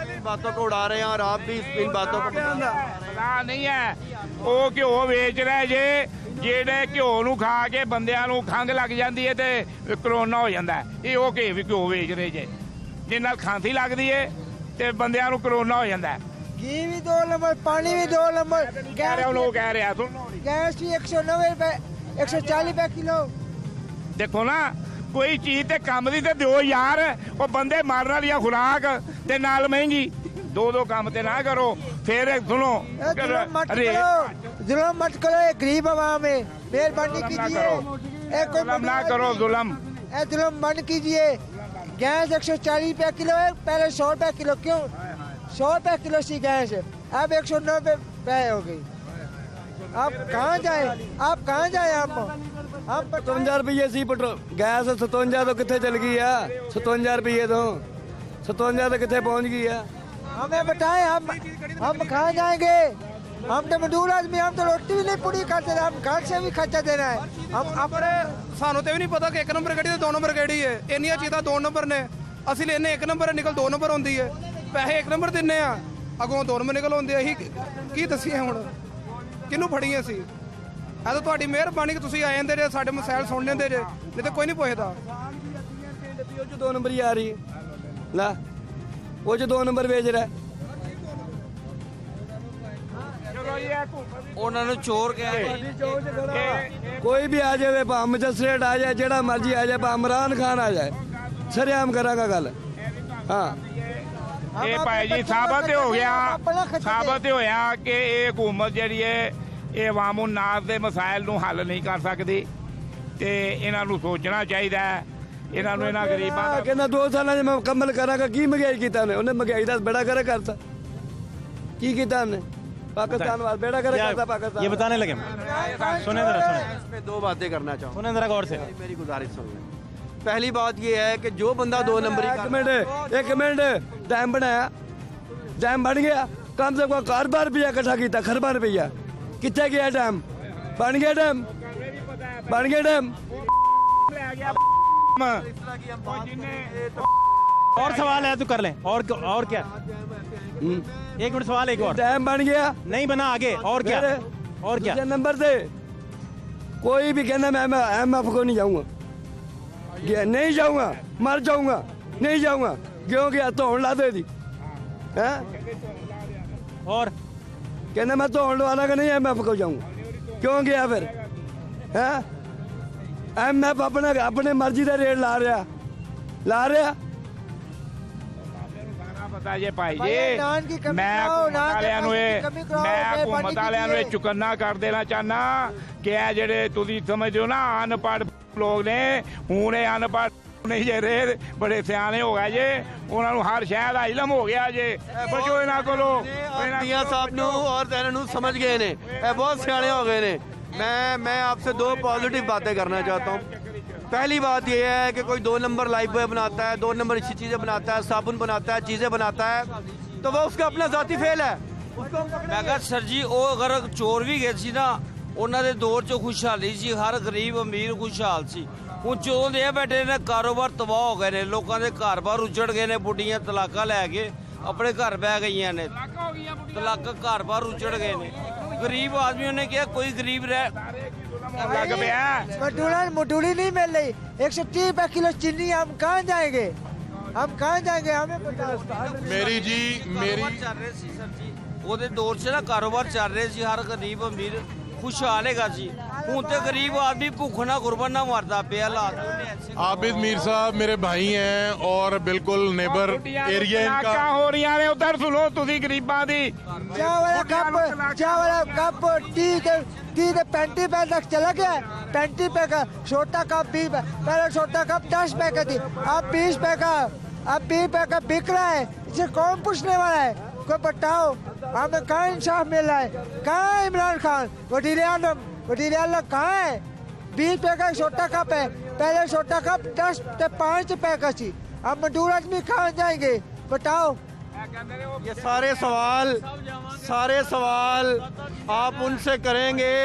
इन बातों को उड़ा रहे हैं और आप भी इन बातों को ਪਤਾ ਨਹੀਂ ਹੈ ਉਹ ਘਿਓ ਵੇਚ ਰਿਹਾ ਜੇ ਜਿਹੜੇ ਘਿਓ ਨੂੰ ਖਾ ਕੇ ਬੰਦਿਆਂ ਨੂੰ ਖੰਘ ਲੱਗ ਜਾਂਦੀ ਹੈ ਤੇ ਕਰੋਨਾ ਹੋ ਜਾਂਦਾ ਇਹ ਉਹ ਘਿਓ ਵੇਚ ਰਹੇ ਜੇ ਜਿਸ ਨਾਲ ਖਾਂਸੀ ਲੱਗਦੀ ਹੈ ਤੇ ਬੰਦਿਆਂ ਨੂੰ ਕਰੋਨਾ ਹੋ ਜਾਂਦਾ घी भी 2 नंबर, पानी भी 2 नंबर, ਕਹਿ ਰਿਹਾ ਉਹ ਕਹਿ ਰਿਹਾ ਸੁਣੋ गैस भी 190 रुपए, 140 रुपए किलो। ਦੇਖੋ ਨਾ ਕੋਈ ਚੀਜ਼ ਤੇ ਕੰਮ ਦੀ ਤੇ ਦਿਓ ਯਾਰ ਉਹ ਬੰਦੇ ਮਾਰਨ ਵਾਲੀਆਂ ਖੁਰਾਕ ਤੇ ਨਾਲ ਮਹਿੰਗੀ ਦੋ ਕੰਮ ਤੇ ਨਾ ਕਰੋ ਫਿਰ ਸੁਣੋ जुल्म मत करो, ये गरीब आवाम है, मेहरबानी कीजिए। जुल्म ना करो, जुल्म बंद कीजिए। गैस 140 रुपए किलो है, पहले 100 रुपए किलो, क्यों 100 रुपए किलो सी गैस, अब 190 रुपए हो गई। आप कहाँ जाए, आप कहाँ जाए? हम 57 रुपये सी पेट्रोल, गैस 57 तो कितने चल गई है, 57 रुपये तो 57 तो कितने पहुंच गई है। हमें बताएं, हम कहाँ जाएंगे? हम तो मजदूर आदमी, हम तो रोटी भी नहीं पूरी करते, हम घर से भी खर्चा देना है। हम अपने ਸਾਨੂੰ ਤੇ ਵੀ ਨਹੀਂ ਪਤਾ ਕਿ 1 ਨੰਬਰ ਗੱਡੀ ਤੇ 2 ਨੰਬਰ ਗੱਡੀ ਹੈ। ਇੰਨੀਆਂ ਚੀਜ਼ਾਂ 2 ਨੰਬਰ ਨੇ, ਅਸੀਂ ਲੈਨੇ 1 ਨੰਬਰ ਨਿਕਲ 2 ਨੰਬਰ ਹੁੰਦੀ ਹੈ। ਪੈਸੇ 1 ਨੰਬਰ ਦਿੰਨੇ ਆ, ਅਗੋਂ 2 ਨੰਬਰ ਨਿਕਲ ਹੁੰਦੇ ਆ। ਅਸੀਂ ਕੀ ਦੱਸੀਏ ਹੁਣ, ਕਿਹਨੂੰ ਫੜੀਏ ਅਸੀਂ? ਇਹ ਤਾਂ ਤੁਹਾਡੀ ਮਿਹਰਬਾਨੀ ਕਿ ਤੁਸੀਂ ਆ ਜਾਂਦੇ ਜੇ, ਸਾਡੇ ਮਸਾਇਲ ਸੁਣ ਲੈਂਦੇ ਜੇ, ਨਹੀਂ ਤਾਂ ਕੋਈ ਨਹੀਂ ਪੁੱਛਦਾ। ਉਹ 'ਚ 2 ਨੰਬਰ ਹੀ ਆ ਰਹੀ ਹੈ ਲੈ, ਉਹ 'ਚ 2 ਨੰਬਰ ਵੇਚ ਰਿਹਾ। ਉਹਨਾਂ ਨੂੰ ਚੋਰ ਕਹਿ ਕੋਈ ਵੀ ਆ ਜਾਵੇ, ਭਾਵੇਂ ਮਜਿਸਟ੍ਰੇਟ ਆ ਜਾਏ, ਜਿਹੜਾ ਮਰਜੀ ਆ ਜਾਏ, ਭਾਵੇਂ ਇਮਰਾਨ ਖਾਨ ਆ ਜਾਏ, ਸਰੇਆਮ ਕਰਾਂਗਾ ਗੱਲ। ਹਾਂ ਇਹ ਭਾਈ ਜੀ ਸਾਬਤ ਹੋ ਹੋਇਆ ਕਿ ਇਹ ਹਕੂਮਤ ਜਿਹੜੀ ਹੈ ਇਹ ਆਵਾਮ ਉਨਾਸ ਦੇ ਮਸਾਇਲ ਨੂੰ ਹੱਲ ਨਹੀਂ ਕਰ ਸਕਦੀ ਤੇ ਇਹਨਾਂ ਨੂੰ ਸੋਚਣਾ ਚਾਹੀਦਾ ਹੈ। ਇਹਨਾਂ ਨੂੰ ਇਹਨਾਂ ਗਰੀਬਾਂ ਦਾ ਕਹਿੰਦਾ 2 ਸਾਲਾਂ 'ਚ ਮੈਂ ਮੁਕੰਮਲ ਕਰਾਂਗਾ। ਕੀ ਮਹਿੰਗਾਈ ਕੀਤਾ ਉਹਨੇ ਮਹਿੰਗਾਈ ਦਾ ਬੇੜਾ ਗਰਕ ਕਰਤਾ। ਕੀ ਕੀਤਾ ਉਹਨੇ पाकिस्तान वाला बेड़ा गरक करता पाकिस्तान। ये बताने लगे, सुने जरा, सुने। इसमें 2 बातें करना चाहूँ, सुने जरा गौर से, मेरी गुजारिश सुन लें। पहली बात ये है कि जो बंदा 2 नंबर एक मिनट डैम बनाया, डैम बन गया, कम से कम अरबा रुपया इकट्ठा किया, खरबा रुपया कितने गया डैम? बन गया डैम, बन गया डैम। और सवाल है तो कर लें, और क्या? 1 मिनट सवाल, एक और। डैम बन गया, नहीं बना, आगे और क्या? और क्या? नंबर से कोई भी कहना मैं IMF को नहीं जाऊंगा, नहीं जाऊंगा, मर जाऊंगा, नहीं जाऊंगा, क्योंकि तो ला दे दी है। और कहना मैं तो वाला का नहीं IMF को जाऊंगा, क्यों गया फिर है? IMF अपने मर्जी का रेट ला रहा ਪਤਾ ਜੇ ਭਾਈ ਜੀ, ਮੈਂ ਹਕੂਮਤ ਵਾਲਿਆਂ ਨੂੰ ਇਹ ਚੁਕੰਨਾ ਕਰ ਦੇਣਾ ਚਾਹਨਾ ਕਿ ਇਹ ਜਿਹੜੇ ਤੁਸੀਂ ਸਮਝਦੇ ਹੋ ਨਾ ਅਨਪੜ੍ਹ ਲੋਕ ਨੇ, ਹੁਣ ਇਹ ਅਨਪੜ੍ਹ ਨਹੀਂ ਜੇ ਰਹੇ, ਬੜੇ ਸਿਆਣੇ ਹੋ ਗਏ ਜੇ, ਉਹਨਾਂ ਨੂੰ ਹਰ ਸ਼ਹਿਰ ਦਾ ਇਲਮ ਹੋ ਗਿਆ ਜੇ। ਬਚੋ ਇਹਨਾਂ ਕੋਲੋਂ, मियां साहब नू और दैन नू समझ गए ने, बहुत सियाने हो गए ने। मैं आपसे 2 पॉजिटिव बातें करना चाहता हूँ। पहली बात यह है कि कोई 2 नंबर लाइफ बॉय बनाता है, 2 नंबर अच्छी चीज़ें बनाता है, साबुन बनाता है, चीज़ें बनाता है, तो वो उसका अपना ज़ाती फेल है। ਮੈਂ ਕਿਹਾ ਸਰ ਜੀ, ਉਹ ਅਗਰ ਚੋਰ ਵੀ ਗਏ ਸੀ ਨਾ, ਉਹਨਾਂ ਦੇ ਦੌਰ 'ਚ ਖੁਸ਼ਹਾਲੀ ਸੀ, ਹਰ ਗਰੀਬ ਅਮੀਰ ਖੁਸ਼ਹਾਲ ਸੀ। ਹੁਣ ਜਦੋਂ ਦੇ ਬੈਠੇ ਨੇ ਕਾਰੋਬਾਰ ਤਬਾਹ ਹੋ ਗਏ ਨੇ, ਲੋਕਾਂ ਦੇ ਘਰ-ਬਾਰ ਉੱਜੜ ਗਏ ਨੇ, ਬੁੱਢੀਆਂ ਤਲਾਕਾਂ ਲੈ ਕੇ ਆਪਣੇ ਘਰ ਬਹਿ ਗਈਆਂ ਨੇ, ਤਲਾਕ ਘਰ-ਬਾਰ ਉੱਜੜ ਗਏ ਨੇ। गरीब आदमियों ने किया, कोई गरीब लग गया। मजदूरी नहीं मिल रही, 130 रुपए किलो चीनी, हम कहाँ जाएंगे, हम कहाँ जाएंगे, हमें बताओ। मेरी जी मेरी ਚੱਲ ਰਹੇ ਸੀ ਸਰ ਜੀ, ਉਹਦੇ ਦੌਰ 'ਚ ਨਾ ਕਾਰੋਬਾਰ ਚੱਲ ਰਹੇ ਸੀ, ਹਰ ਗਰੀਬ ਅਮੀਰ खुशहाल ਹੈਗਾ ਸੀ। ਹੁਣ ਤੇ ਗਰੀਬ ਆਦਮੀ ਭੁੱਖ ਨਾਲ ਗੁਰਬਤ ਨਾਲ ਮਰਦਾ ਪਿਆ। हालात आबिद मीर साहब मेरे भाई हैं और बिल्कुल नेबर एरिया इनका हो रही ने उधर सुनो तुसी गरीबां दी। चाय वाला कप 30 से 35 रुपए तक चला गया है। 35 रुपए का छोटा कप 20, पहले छोटा कप 10 रुपए का थी, अब 20 रुपए का, अब 20 रुपए का बिक रहा है। इसे कौन पूछने वाला है, कोई बताओ। हमें कहाँ इंसाफ मिल रहा है, कहाँ है इमरान खान, वजीर आज़म कहाँ है। 20 रुपए का छोटा कप है, पहले छोटा कप 10 से 5 रुपए का थी, अब मजदूर आदमी कहाँ जाएंगे, बताओ। ये सारे सवाल आप उनसे करेंगे,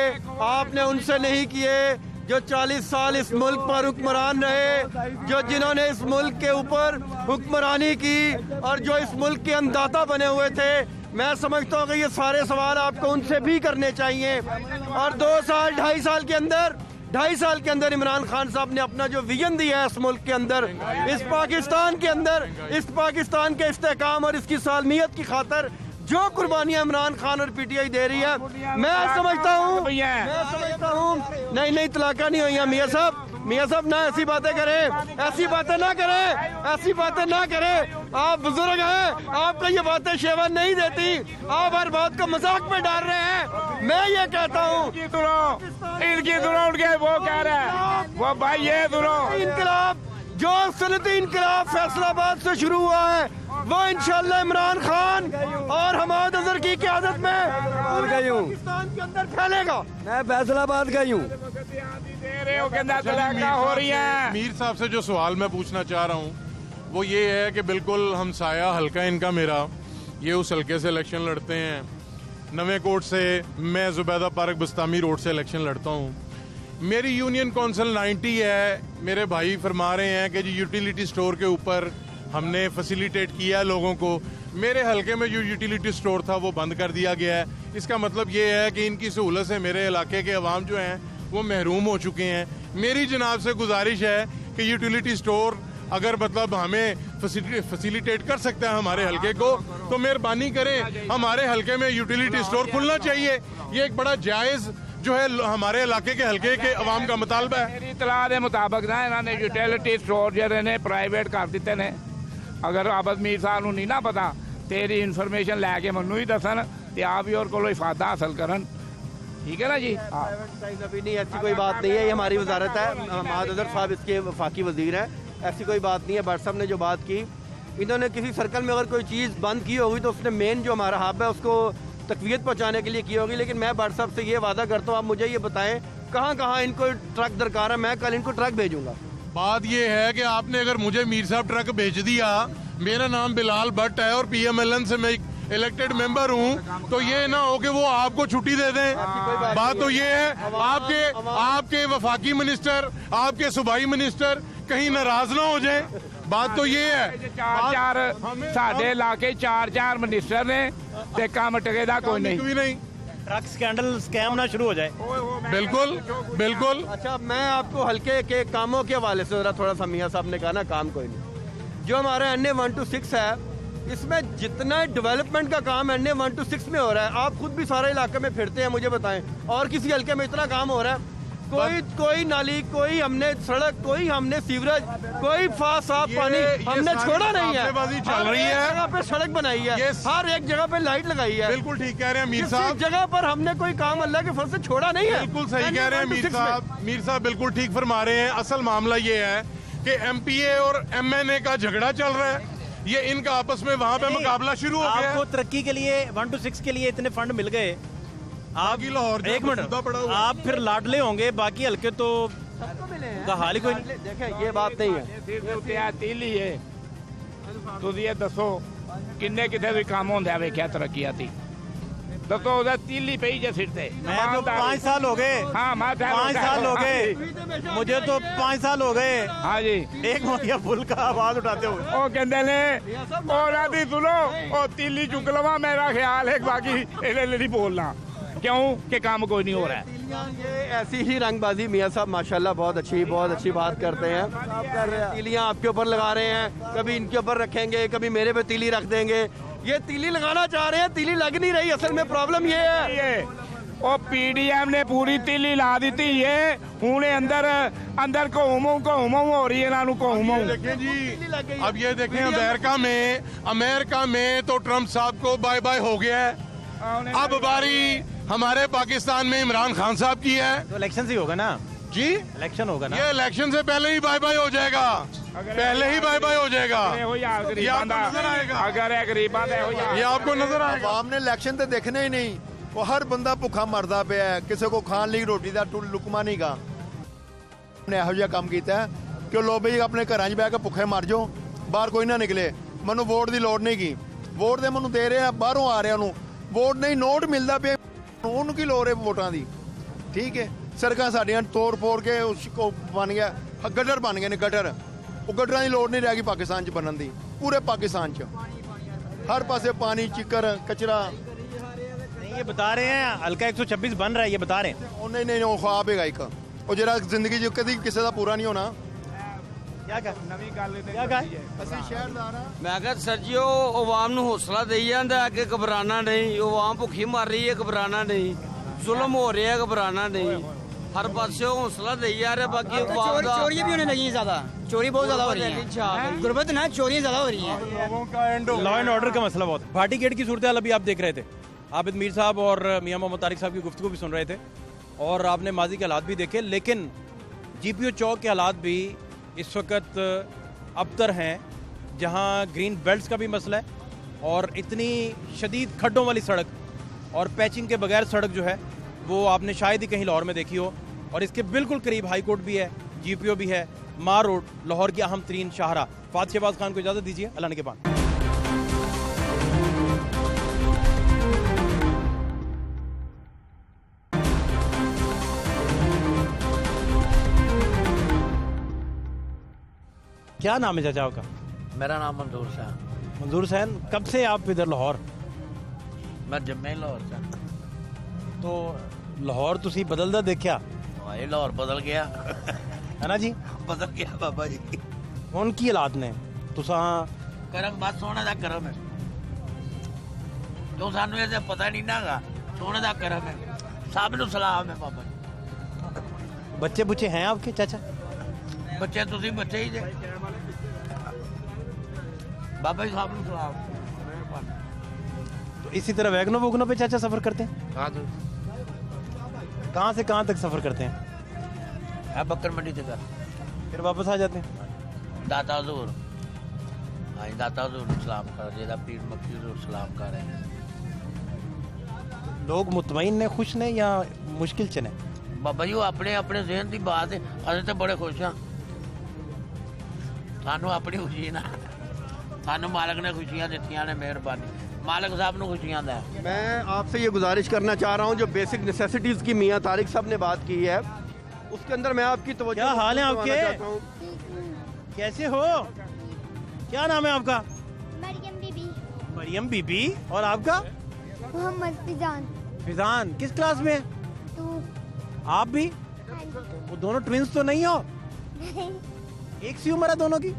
आपने उनसे नहीं किए जो 40 साल इस मुल्क पर हुक्मरान रहे, जिन्होंने इस मुल्क के ऊपर हुक्मरानी की और जो इस मुल्क के अन्नदाता बने हुए थे। मैं समझता हूँ कि ये सारे सवाल आपको उनसे भी करने चाहिए। और 2 साल 2.5 साल के अंदर इमरान खान साहब ने अपना जो विजन दिया है इस मुल्क के अंदर, इस पाकिस्तान के अंदर, इस पाकिस्तान के इस्तेहकाम और इसकी सालमियत की खातर जो कुर्बानियां इमरान खान और पीटीआई दे रही है, मैं समझता हूँ नहीं तलाका नहीं हुई। मियाँ साहब ना ऐसी बातें करें, ऐसी बातें ना करें। आप बुजुर्ग हैं, आपको ये बातें शेवा नहीं देती, आप हर बात को मजाक में डाल रहे हैं। मैं ये कहता हूँ इनकी सुनो उनके वो कह रहे हैं वो भाई ये सुनो, इनकलाब जो सनती इनकलाब फैसलाबाद से शुरू हुआ है वो इंशाल्लाह इमरान खान और हमाद अजहर की क़यादत में पाकिस्तान के अंदर फैलेगा। मैं फैसलाबाद गई हूँ। हो रही है। मीर साहब से जो सवाल मैं पूछना चाह रहा हूँ वो ये है कि बिल्कुल हमसाया हल्का इनका मेरा, ये उस हल्के से इलेक्शन लड़ते हैं। नवे कोट से मैं जुबैदा पार्क बस्तामी रोड से इलेक्शन लड़ता हूँ। मेरी यूनियन काउंसिल 90 है। मेरे भाई फरमा रहे हैं कि जी यूटिलिटी स्टोर के ऊपर हमने फैसिलिटेट किया है लोगों को। मेरे हलके में जो यूटिलिटी स्टोर था वो बंद कर दिया गया है। इसका मतलब ये है कि इनकी सहूलत से मेरे इलाके के अवाम जो हैं वो महरूम हो चुके हैं। मेरी जनाब से गुजारिश है कि यूटिलिटी स्टोर अगर मतलब हमें फैसिलिटेट कर सकता है हमारे हलके को तो मेहरबानी करें, हमारे हलके में यूटिलिटी स्टोर खुलना चाहिए। ये एक बड़ा जायज़ जो है हमारे इलाके के हलके के अवाम का मुतालबा है। मेरी इतलाह के मुताबिक ना इन्होंने यूटिलिटी स्टोर जो ने प्राइवेट कर दिते ने। अगर आबिद मीर साहब नहीं ना पता तेरी इन्फॉर्मेशन लैके मैनू ही दसन ते आप ही और को इफादा हासिल करन, ठीक है ना जी। अभी नहीं, ऐसी कोई बात नहीं है, ये हमारी वजारत है। हमाद अजहर साहब इसके वफाकी वजीर हैं, ऐसी कोई बात नहीं है। भट्ट साहब ने जो बात की, इन्होंने किसी सर्कल में अगर कोई चीज़ बंद की होगी तो उसने मेन जो हमारा हब है उसको तकवीत पहुँचाने के लिए की होगी। लेकिन मैं भट्ट साहब से ये वादा करता हूँ, आप मुझे ये बताएं कहाँ कहाँ इनको ट्रक दरकार है, मैं कल इनको ट्रक भेजूंगा। बात ये है कि आपने अगर मुझे मीर साहब ट्रक भेज दिया, मेरा नाम बिलाल भट्ट है और PMLN से मैं इलेक्टेड मेंबर हूँ, तो ये ना हो कि वो आपको छुट्टी दे दें। बात तो ये है आपके वफाकी मिनिस्टर, आपके सूबाई मिनिस्टर कहीं नाराज ना हो जाए। बात तो ये है चार साढ़े इलाके 4 मिनिस्टर ने ते काम टकेदा कोई नहीं। ट्रक स्कैम ना शुरू हो जाए। बिल्कुल। अच्छा, मैं आपको हल्के के कामों के हवाले से थोड़ा सा, मियाँ साहब ने कहा ना काम कोई नहीं, जो हमारे NA 1 to 6 है इसमें जितना डेवलपमेंट का काम NA 1 to 6 में हो रहा है, आप खुद भी सारे इलाके में फिरते हैं, मुझे बताएं और किसी हल्के में इतना काम हो रहा है? कोई नाली, कोई हमने सड़क, कोई हमने सीवरेज, कोई साफ पानी हमने छोड़ा नहीं है। चल रही है, जगह पे सड़क बनाई है, हर एक जगह पे लाइट लगाई है। बिल्कुल ठीक कह रहे हैं मीर साहब, जगह पर हमने कोई काम अल्लाह के फजल से छोड़ा नहीं है। बिल्कुल सही कह रहे हैं मीर साहब बिल्कुल ठीक फरमा रहे हैं। असल मामला ये है कि MPA और MNA का झगड़ा चल रहा है, ये इनका आपस में वहाँ पे मुकाबला शुरू हो गया। आपको तरक्की के लिए 1 to 6 के लिए इतने फंड मिल गए, आप लाहौर एक मिनट आप फिर लाडले होंगे, बाकी हल्के तो का हाल ही कोई नहीं। देखें, ये बात नहीं है। तीली है तुम ये दसो किन्ने कितने भी काम होंगे वेख्या तरक्की आती दसो उधर तीली पे जे सिर ते। मैं तो 5 साल हो गए। हाँ 5 साल हो गए, मुझे तो 5 साल हो गए। हाँ जी, एक मोतिया फुल का आवाज उठाते हुए ओ कहते ने और आदि सुनो ओ तीली चुक लवा, मेरा ख्याल है बाकी इन्हें नहीं बोलना। क्यों कि काम कोई नहीं हो रहा है। ये ऐसी ही रंगबाजी मियाँ साहब माशाल्लाह बहुत अच्छी बात करते हैं। तीलियां आपके ऊपर लगा रहे हैं, कभी इनके ऊपर रखेंगे, कभी मेरे पे तीली रख देंगे। ये तीली लगाना चाह रहे हैं, तीली लग नहीं रही। असल में प्रॉब्लम ये है ਉਹ ਪੀਡੀਐਮ ਨੇ ਪੂਰੀ ਤੀਲੀ ਲਾ ਦਿੱਤੀ ਏ, ਹੁਣ ਅੰਦਰ अंदर घूमू हो रही है इन्हों घूमू। देखें जी, अब ये देखें अमेरिका में तो ट्रम्प साहब को बाय बाय हो गया है। अब बारी हमारे पाकिस्तान में इमरान खान साहब की है। तो इलेक्शन से होगा ना जी, इलेक्शन होगा ना। ये इलेक्शन से पहले ही बाय बाय हो जाएगा, पहले ही बाय बाय हो जाएगा। ये आपको नजर आएगा, अगर गरीबां दा ये आपको नजर आएगा। आवाम ने इलेक्शन तो देखने ही नहीं, वो हर बंदा भुखा मरदा पिया है, किसी को खान ਲਈ रोटी ਦਾ ਲੁਕਮਾ ਨਹੀਂ ਗਾ। ਨੇ ਇਹੋ ਜਿਹਾ ਕੰਮ ਕੀਤਾ ਕਿ ਲੋਕ ਵੀ ਆਪਣੇ ਘਰਾਂ 'ਚ ਬਹਿ ਕੇ ਭੁੱਖੇ ਮਰ ਜਾਓ, ਬਾਹਰ ਕੋਈ ਨਾ ਨਿਕਲੇ। ਮੈਨੂੰ ਵੋਟ ਦੀ ਲੋੜ ਨਹੀਂ ਗੀ, ਵੋਟ ਦੇ ਮੈਨੂੰ ਦੇ ਰਹੇ ਆ, ਬਾਹਰੋਂ ਆ ਰਿਹਾ ਉਹਨੂੰ ਵੋਟ ਨਹੀਂ, ਨੋਟ ਮਿਲਦਾ ਪਿਆ, ਉਹਨੂੰ ਕੀ ਲੋੜ ਹੈ ਵੋਟਾਂ ਦੀ। ਠੀਕ ਹੈ, ਸੜਕਾਂ ਸਾਡੀਆਂ ਤੋੜ ਫੋੜ ਕੇ ਉਸ ਕੋ ਬਣ ਗਿਆ, ਗਟਰ ਬਣ ਗਏ ਨੇ ਗਟਰ। ਉਹ ਗਟਰਾਂ ਦੀ ਲੋੜ ਨਹੀਂ ਰਹਿ ਗਈ ਪਾਕਿਸਤਾਨ 'ਚ ਬਣਨ ਦੀ, ਪੂਰੇ ਪਾਕਿस्तान 'ਚ हर पासे पानी चिक्कर कचरा। ये बता रहे हैं हल्का 126 बन रहा है, ये बता रहे हैं। नहीं वो ख्वाब है एक, और जरा जिंदगी जो कभी किसी का पूरा नहीं होना। क्या मैं कहा सर जी अवाम ਨੂੰ ਹੌਸਲਾ ਦੇਈ ਜਾਂਦਾ ਕਿ ਘਬਰਾਣਾ ਨਹੀਂ, ਅਵਾਮ ਭੁੱਖੀ ਮਰ ਰਹੀ ਹੈ, ਘਬਰਾਣਾ ਨਹੀਂ, ਜ਼ੁਲਮ ਹੋ ਰਿਹਾ, ਘਬਰਾਣਾ नहीं। हर पासे हौसला दे जा रहे। बाकी चोरियां भी होने लगी हैं, ज्यादा चोरी बहुत ज्यादा हो रही है, गुर्बत ना चोरियां ज्यादा हो रही हैं। लॉ एंड ऑर्डर का मसला बहुत। भाटी गेट की सूरत हाल अभी आप देख रहे थे, आबिद मीर साहब और मियां मोहम्मद तारिक साहब की गुफ्तगू भी सुन रहे थे, और आपने माजी के हालात भी देखे। लेकिन GPO चौक के हालात भी इस वक्त अबतर हैं, जहां ग्रीन बेल्ट्स का भी मसला है, और इतनी शदीद खड्डों वाली सड़क और पैचिंग के बगैर सड़क जो है वो आपने शायद ही कहीं लाहौर में देखी हो। और इसके बिल्कुल करीब हाई कोर्ट भी है, GPO भी है, मार रोड लाहौर की अहम तरीन शाहरा। फात शहबाज खान को इजाज़त दीजिए, अल्लाह ने के बाद। क्या नाम है चाचा आपका? मेरा नाम मंजूर हुसैन। मंजूर हुसैन, कब से आप इधर लाहौर? मैं जम्मे लाहौर से। तो लाहौर तुसी बदलदा देखा? भाई लाहौर बदल गया है ना जी, बदल गया बाबा जी। कौन की हालात ने तुसा करम बस सोने दा करम है, जो सानू ऐसे पता नहीं ना, सोने दा करम है, सब नु सलाम है बाबा जी। बच्चे बुच्चे हैं आपके चाचा? बच्चे तुसी बच्चे ही जे बाबा जी, सब नु सलाम। तो इसी तरह वैगनो वोगनो पे चाचा सफर करते हैं? हाँ, कहाँ से कहाँ तक सफर करते हैं? बकर मंडी से कर, फिर वापस आ जाते हैं दाता हजूर। हाँ, दाता हजूर सलाम कर, जेदा पीर मक्की हजूर सलाम कर रहे हैं। लोग मुतमईन ने, खुश ने या मुश्किल च ने? बाबा जी वो अपने अपने जहन की बात है, अस तो बड़े खुश हाँ, सानू अपनी खुशी ना, सानू मालक ने खुशियां दित्तियां ने, मेहरबानी मालक साहब ने खुशियां दा। मैं आपसे ये गुजारिश करना चाह रहा हूँ, जो बेसिक नेसेसिटीज़ की मियाँ तारिक साहब ने बात की है, उसके अंदर मैं आपकी तवज्जो। क्या हाल है आपके? कैसे हो? क्या नाम है आपका? मरियम बीबी। मरियम बीबी। और आपका? मोहम्मद फिजान। फिजान किस क्लास में? 2। आप भी? वो दोनों ट्विंस तो नहीं हो? एक सी उम्र है दोनों की?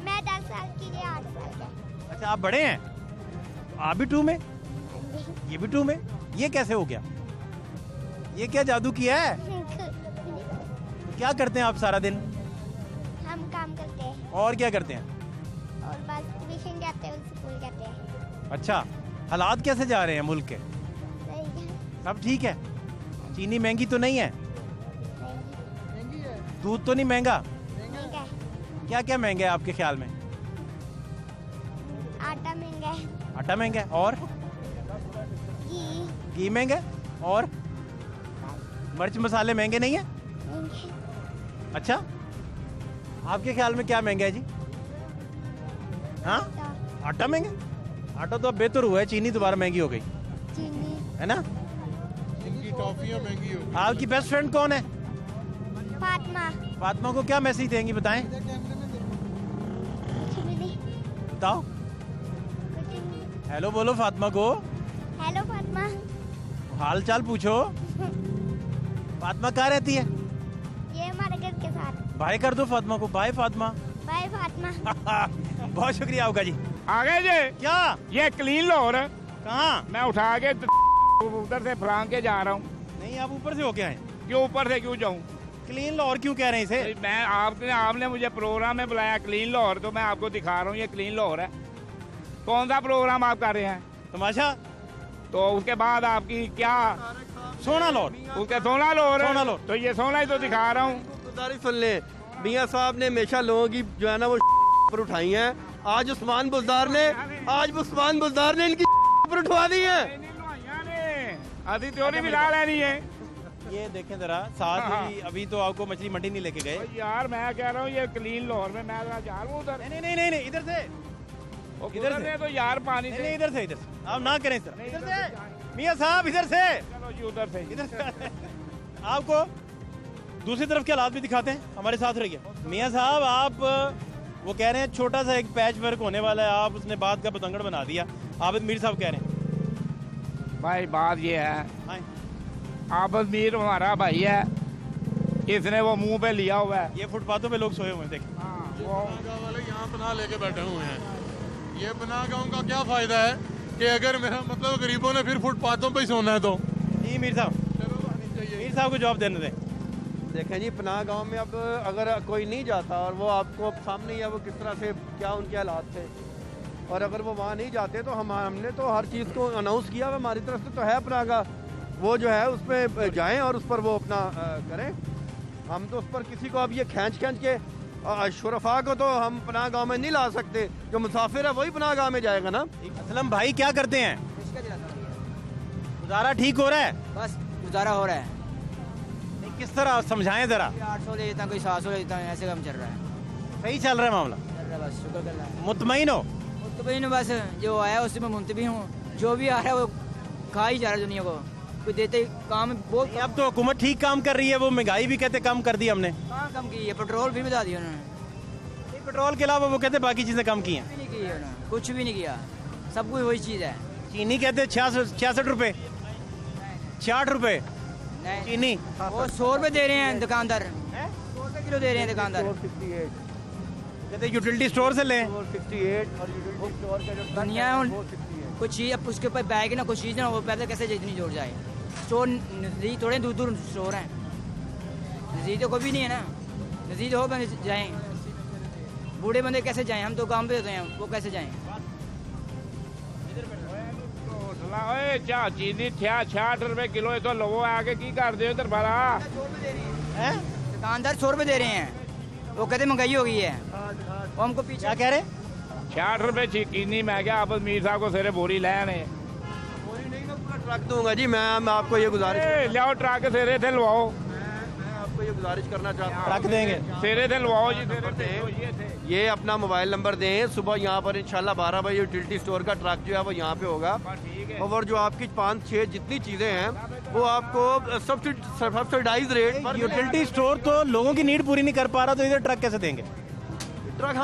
मैं 10 साल की, 8 साल का। अच्छा, आप बड़े हैं, आप भी 2 में, ये भी 2 में। ये कैसे हो गया? ये क्या जादू किया है? क्या करते हैं आप सारा दिन? हम काम करते हैं। और क्या करते हैं? और बस ट्यूशन जाते हैं, स्कूल जाते हैं। अच्छा, हालात कैसे जा रहे हैं मुल्क के? सही है। सब ठीक है? चीनी महंगी तो नहीं है? दूध तो नहीं महंगा? महंगा है। क्या क्या महंगा है आपके ख्याल में? आटा महंगा है। आटा महंगा है, और घी महंगा है, और मिर्च मसाले महंगे नहीं है? अच्छा, आपके ख्याल में क्या महंगा है जी? हाँ, आटा महंगा? आटा तो अब बेहतर हुआ है, चीनी दोबारा महंगी हो गई, है ना? इनकी टॉफियां महंगी हो गई। आपकी बेस्ट फ्रेंड कौन है? फातिमा। फातिमा को क्या मैसेज देंगी, बताएं? बताओ, हेलो बोलो फातिमा को। हेलो फातिमा। हाल चाल पूछो। फातिमा कहाँ रहती है? ये हमारे घर के साथ। बाय कर दो फातिमा को। बाय फातिमा। बाय फातिमा। बहुत शुक्रिया आपका जी। आ गए जी। क्या ये क्लीन लाहौर कहाँ? मैं उठा के उधर से फ्रांग के जा रहा हूँ। नहीं, आप ऊपर से होके आए। क्यों ऊपर से क्यों जाऊँ? क्लीन लाहौर क्यों कह रहे हैं इसे? मैं आपने मुझे प्रोग्राम में बुलाया क्लीन लाहौर, तो मैं आपको दिखा रहा हूँ ये क्लीन लाहौर है। कौन सा प्रोग्राम आप कर रहे हैं? तमाशा। तो उसके बाद आपकी क्या? सोना लाहौर। उसके सोना लाहौर। सोना लाहौर। तो ये सोना ही तो दिखा रहा हूँ। गुजारिश सुन ले, मियाँ साहब ने हमेशा लोगों की जो है ना वो पर उठाई है। आज उस्मान बुज़दार ने इनकी पर उठवा दी है। अभी त्योरी भी ला लेनी है। ये देखें जरा साथ ही, अभी तो आपको मछली मंडी नहीं लेके गए यार। मैं कह रहा हूँ ये क्लीन लाहौर में मैं जा रहा हूँ उधर। नहीं, इधर से। इधर से तो यार पानी नहीं, इधर से। आप ना करें सर। इधर से मियाँ साहब, इधर से। चलो जी उधर से। इधर से। आपको दूसरी तरफ के हालात भी दिखाते हैं, हमारे साथ रहिए। मियाँ साहब, आप वो कह रहे हैं छोटा सा एक पैच वर्क होने वाला है, आप उसने बात का पतंगड़ बना दिया। आबिद मीर साहब कह रहे हैं। भाई बात ये है, आबिद मीर हमारा भाई है, इसने वो मुंह पे लिया हुआ है। ये फुटपाथों पे लोग सोए हुए हैं, देखें। वाले यहाँ पनाह लेके बैठे हुए हैं। ये पनाह गाँव का क्या फायदा है कि अगर मेरा मतलब गरीबों ने फिर फुटपाथों पे ही सोना है तो? जी मीर साहब को जवाब देने दें। देखें जी, पनाह गांव में अब अगर कोई नहीं जाता और वो आपको सामने ही है वो किस तरह से क्या उनके हालात थे, और अगर वो वहाँ नहीं जाते तो हमने तो हर चीज़ को अनाउंस किया हुआ हमारी तरफ से तो है पनाह का, वो जो है उस पर जाएँ और उस पर वो अपना करें। हम तो उस पर किसी को अब ये खींच के शुरफा को तो हम पनाह गाँव में नहीं ला सकते। जो मुसाफिर है वही पनाह गाँव में जाएगा ना। असलम भाई क्या करते हैं? गुजारा ठीक हो रहा है? बस गुजारा हो रहा है। किस तरह समझाएं जरा। 800 ले देता हूँ, कोई 700 ले देता हूँ, ऐसे काम चल रहा है। सही चल रहा है मामला? चल रहा है, बस शुक्र कर रहा है। मुतमईन हो? मुतमईन हूँ, बस जो आया उसी में मुंतबी हूँ। जो भी आ रहा है वो खा ही जा रहा है दुनिया को, कोई देते काम बहुत। अब तो हुकूमत ठीक काम कर रही है, वो महंगाई भी कहते कम कर दी हमने। कहाँ कम की है? पेट्रोल भी बता दिया उन्होंने। पेट्रोल के अलावा वो कहते बाकी चीजें कम की हैं। नहीं की है, कुछ भी नहीं किया, सब कुछ वही चीज़ है। चीनी कहते 66 रुपए, 66 रुपए चीनी। वो 100 रुपए दे रहे हैं दुकानदार, 100 रुपए किलो दे रहे हैं दुकानदार। कहते यूटिलिटी स्टोर से लें। दुनिया कुछ चीज़ अब उसके ऊपर बैग ना कुछ चीज़ ना वो पहले कैसे इतनी जोड़ जाए। स्टोर नज़दीक थोड़े दूर दूर स्टोर हैं, नज़दीक तो कोई भी नहीं है ना। नज़दीक हो बंदे जाएँ, बूढ़े बंदे कैसे जाएँ? हम तो काम पे होते हैं, वो कैसे जाएँ? चीनी 66 रुपए किलो है तो लोगों आगे की कर दे इधर भरा। दुकानदार 100 रुपए दे रहे हैं, वो कहते महंगाई हो गई है। वो हमको पीछे क्या कह रहे? 66 रुपए चीनी। मैं क्या आप मीर साहब को सेरे बोरी लाने? बोरी नहीं, मैं पूरा ट्रक दूंगा जी। मैं आपको ये गुजारिश, लियाओ ट्रक सेरे थे लवाओ। आपको ये गुजारिश करना चाहता हूँ, रख देंगे सेरे थे लवाओ जी। सेरे थे ये अपना मोबाइल नंबर दें। सुबह यहाँ पर इंशाल्लाह 12 बजे यूटिलिटी स्टोर का ट्रक जो है वो यहाँ पे होगा, और जो आपकी 5-6 जितनी चीज़ें हैं वो आपको सब्सिडाइज रेट पर। यूटिलिटी स्टोर तो लोगों की नीड पूरी नहीं कर पा रहा, तो इधर ट्रक कैसे देंगे? ट्रक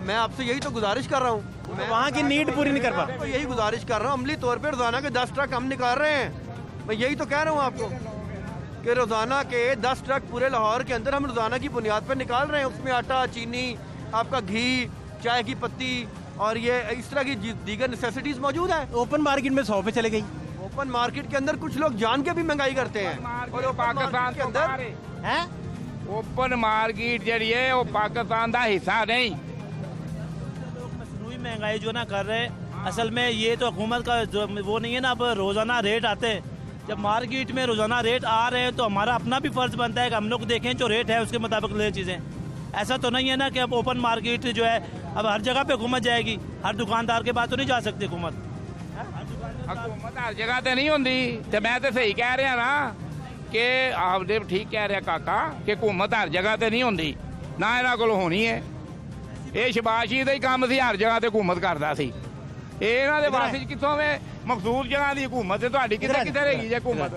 मैं आपसे यही तो गुजारिश कर रहा हूँ, वहाँ की नीड पूरी नहीं कर पा रहा। यही गुजारिश कर रहा हूँ, अमली तौर पर रोजाना के 10 ट्रक हम निकाल रहे हैं। मैं यही तो कह रहा हूँ आपको कि रोजाना के 10 ट्रक पूरे लाहौर के अंदर हम रोजाना की बुनियाद पर निकाल रहे हैं। उसमें आटा, चीनी, आपका घी, चाय की पत्ती और ये इस तरह की दीगर नेसेसिटीज मौजूद है। ओपन मार्केट में 100 पे चले गई। ओपन मार्केट के अंदर कुछ लोग जान के भी महंगाई करते हैं। और पाकिस्तान के अंदर है ओपन मार्केट जड़ी है, वो पाकिस्तान का हिस्सा नहीं। मसनूई महंगाई जो ना कर रहे, असल में ये तो हुकूमत का जो वो नहीं है ना। अब रोजाना रेट आते हैं, जब मार्केट में रोजाना रेट आ रहे हैं तो हमारा अपना भी फर्ज बनता है कि हम लोग देखें जो रेट है उसके मुताबिक ले चीज़ें। ऐसा तो नहीं है ना कि अब ओपन मार्केट जो है अब हर जगह पे हुकूमत जाएगी, हर दुकानदार के पास तो नहीं जा सकती हुकूमत। हुकूमत हर जगह तो नहीं होती, तो मैं तो सही कह रहा ना कि आपने ठीक कह रहे काका कि हुकूमत हर जगह तो नहीं होती, ना इन्हों को होनी है। ये शबाशी का ही काम से हर जगह से हुकूमत करता सी। ਇਹਨਾਂ ਦੇ ਵਾਸਤੇ ਕਿੱਥੋਂ ਵੇ ਮਖਸੂਸ ਜਗ੍ਹਾ ਦੀ ਹਕੂਮਤ ਤੇ ਤੁਹਾਡੀ ਕਿੱਥੇ ਕਿੱਥੇ ਹੈਗੀ ਜੇ ਹਕੂਮਤ?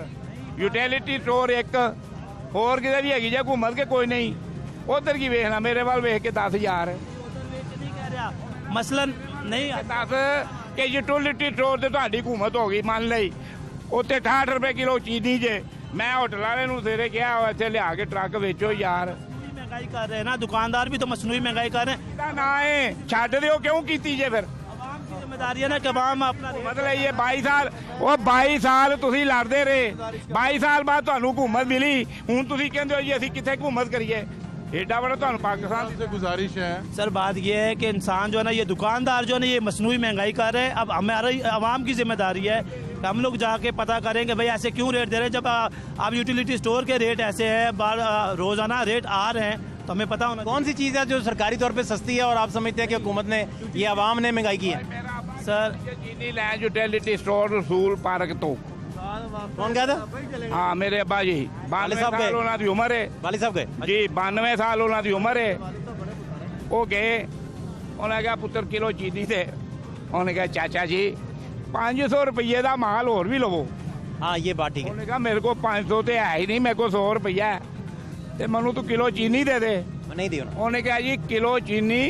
ਯੂਟਿਲਿਟੀ ਸਟੋਰ ਇੱਕ ਹੋਰ ਕਿਤੇ ਵੀ ਹੈਗੀ ਜੇ ਹਕੂਮਤ ਕੇ ਕੋਈ ਨਹੀਂ? ਉਧਰ ਕੀ ਵੇਖਣਾ, ਮੇਰੇ ਵੱਲ ਵੇਖ ਕੇ 10,000 ਮਸਲਨ ਨਹੀਂ 10 ਕਿ ਯੂਟਿਲਿਟੀ ਸਟੋਰ ਤੇ ਤੁਹਾਡੀ ਹਕੂਮਤ ਹੋ ਗਈ ਮੰਨ ਲਈ, ਉੱਤੇ 68 ਰੁਪਏ ਕਿਲੋ ਚੀਨੀ ਜੇ। ਮੈਂ ਹੋਟਲ ਵਾਲੇ ਨੂੰ ਸਵੇਰੇ ਕਿਹਾ ਇੱਥੇ ਲਿਆ ਕੇ ਟਰੱਕ ਵੇਚੋ ਯਾਰ। महंगाई कर रहे हैं ना, दुकानदार भी तो मसनूई महंगाई कर रहे हैं। ना है छੱਡ ਦਿਓ ਕਿਉਂ ਕੀਤੀ ਜੇ ਫਿਰ? जिम्मेदारी है ना कि अवाम अपना मतलब ये 22 साल ਉਹ 22 ਸਾਲ ਤੁਸੀਂ ਲੜਦੇ ਰਹੇ। 22 ਸਾਲ ਬਾਅਦ ਤੁਹਾਨੂੰ ਹਕੂਮਤ ਮਿਲੀ, ਹੁਣ ਤੁਸੀਂ ਕਹਿੰਦੇ ਹੋ ਜੀ ਅਸੀਂ ਕਿੱਥੇ ਹਕੂਮਤ ਕਰੀਏ। एडा बड़ा तो पाकिस्तान से गुजारिश है सर, बात ये है कि इंसान जो है ना, ये दुकानदार जो है ना, ये मसनूई महंगाई कर रहे हैं। अब हमारी आवाम की जिम्मेदारी है कि हम लोग जाके पता करें कि भाई ऐसे क्यों रेट दे रहे हैं। जब आप यूटिलिटी स्टोर के रेट ऐसे हैं, रोजाना रेट आ रहे हैं, तो हमें पता होना। कौन सी चीज़ है जो सरकारी तौर पे सस्ती है और आप समझते हैं कि हुकूमत ने, ये आवाम ने महंगाई की है? सर चीनी लैंड यूटिलिटी स्टोर रसूल पार्क तो कौन गया था? हाँ मेरे अब्बा जी 92 साल ਉਹਨਾਂ ਦੀ ਉਮਰ ਹੈ। वाली साहब गए जी 92 साल ਉਹਨਾਂ ਦੀ ਉਮਰ ਹੈ। ਉਹ ਗਏ, ਉਹਨੇ ਕਿਹਾ ਪੁੱਤਰ ਕਿਲੋ ਚੀਨੀ ਤੇ ਉਹਨੇ ਕਿਹਾ ਚਾਚਾ ਜੀ 500 ਰੁਪਏ ਦਾ ਮਾਲ ਹੋਰ ਵੀ ਲਵੋ। हाँ ये बात ठीक है। ਉਹਨੇ ਕਿਹਾ ਮੇਰੇ ਕੋਲ 500 ਤੇ ਹੈ ਹੀ ਨਹੀਂ, ਮੇਰੇ ਕੋਲ 100 ਰੁਪਇਆ ਤੇ ਮੈਨੂੰ ਤੂੰ ਕਿਲੋ ਚੀਨੀ ਦੇ ਦੇ। नहीं दी उन्होंने। ਉਹਨੇ ਕਿਹਾ ਜੀ ਕਿਲੋ ਚੀਨੀ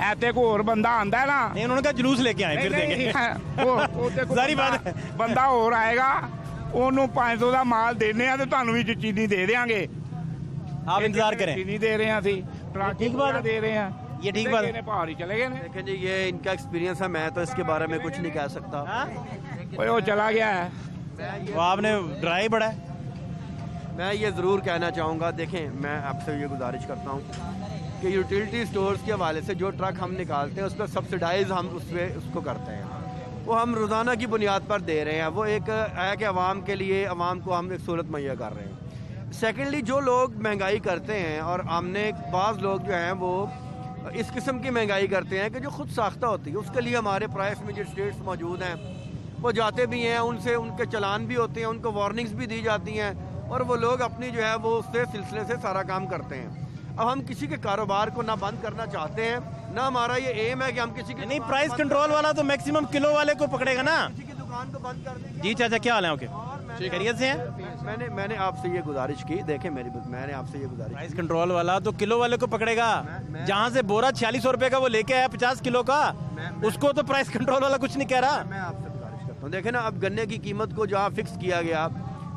ऐते को और बंदा आंदा है ना। नहीं उन्होंने कहा जुलूस लेके आए, फिर देंगे। सारी बात बंदा और आएगा, ਉਹਨੂੰ 500 ਦਾ ਮਾਲ ਦੇਣੇ ਆ ਤੇ ਤੁਹਾਨੂੰ ਵੀ ਚੀਨੀ ਦੇ ਦੇਾਂਗੇ। आप इंतजार करें। चीनी दे रहे हैं ਅਸੀਂ, ठीक बात दे रहे हैं। ये ठीक बात है। पहाड़ी चले गए। देखें जी ये इनका एक्सपीरियंस है, मैं तो इसके बारे में कुछ नहीं कह सकता। वो चला गया है, वो आपने डराया बड़ा है। मैं ये ज़रूर कहना चाहूँगा, देखें मैं आपसे ये गुजारिश करता हूँ कि यूटिलिटी स्टोर्स के हवाले से जो ट्रक हम निकालते हैं उस पर सब्सिडाइज हम उसको करते हैं, वो हम रोज़ाना की बुनियाद पर दे रहे हैं। वो एक है कि अवाम के लिए, अवाम को हम एक सहूलत मुहैया कर रहे हैं। सेकेंडली जो लोग महंगाई करते हैं, और हमने बाज़ लोग जो हैं वो इस किस्म की महंगाई करते हैं कि जो खुद साख्ता होती है, उसके लिए हमारे प्राइस मजिस्ट्रेट्स मौजूद हैं, वो जाते भी हैं, उनसे उनके चलान भी होते हैं, उनको वार्निंग्स भी दी जाती हैं, और वो लोग अपनी जो है वो उससे सिलसिले से सारा काम करते हैं। अब हम किसी के कारोबार को ना बंद करना चाहते हैं, ना हमारा ये एम है कि हम किसी के नहीं, प्राइस कंट्रोल वाला तो मैक्सिमम किलो वाले को पकड़ेगा ना। किसी की दुकान को बंद कर देंगे। जी चाचा क्या हाल है आपके? खैरियत से हैं? मैंने आपसे ये गुजारिश की, देखें मैंने आपसे ये गुजारिश, प्राइस कंट्रोल वाला तो किलो वाले को पकड़ेगा। जहाँ से बोरा 4600 रुपए का वो लेके आया 50 किलो का, उसको तो प्राइस कंट्रोल वाला कुछ नहीं कह रहा। मैं आपसे गुजारिश करता हूँ, देखें ना, अब गन्ने की कीमत को जहाँ फिक्स किया गया,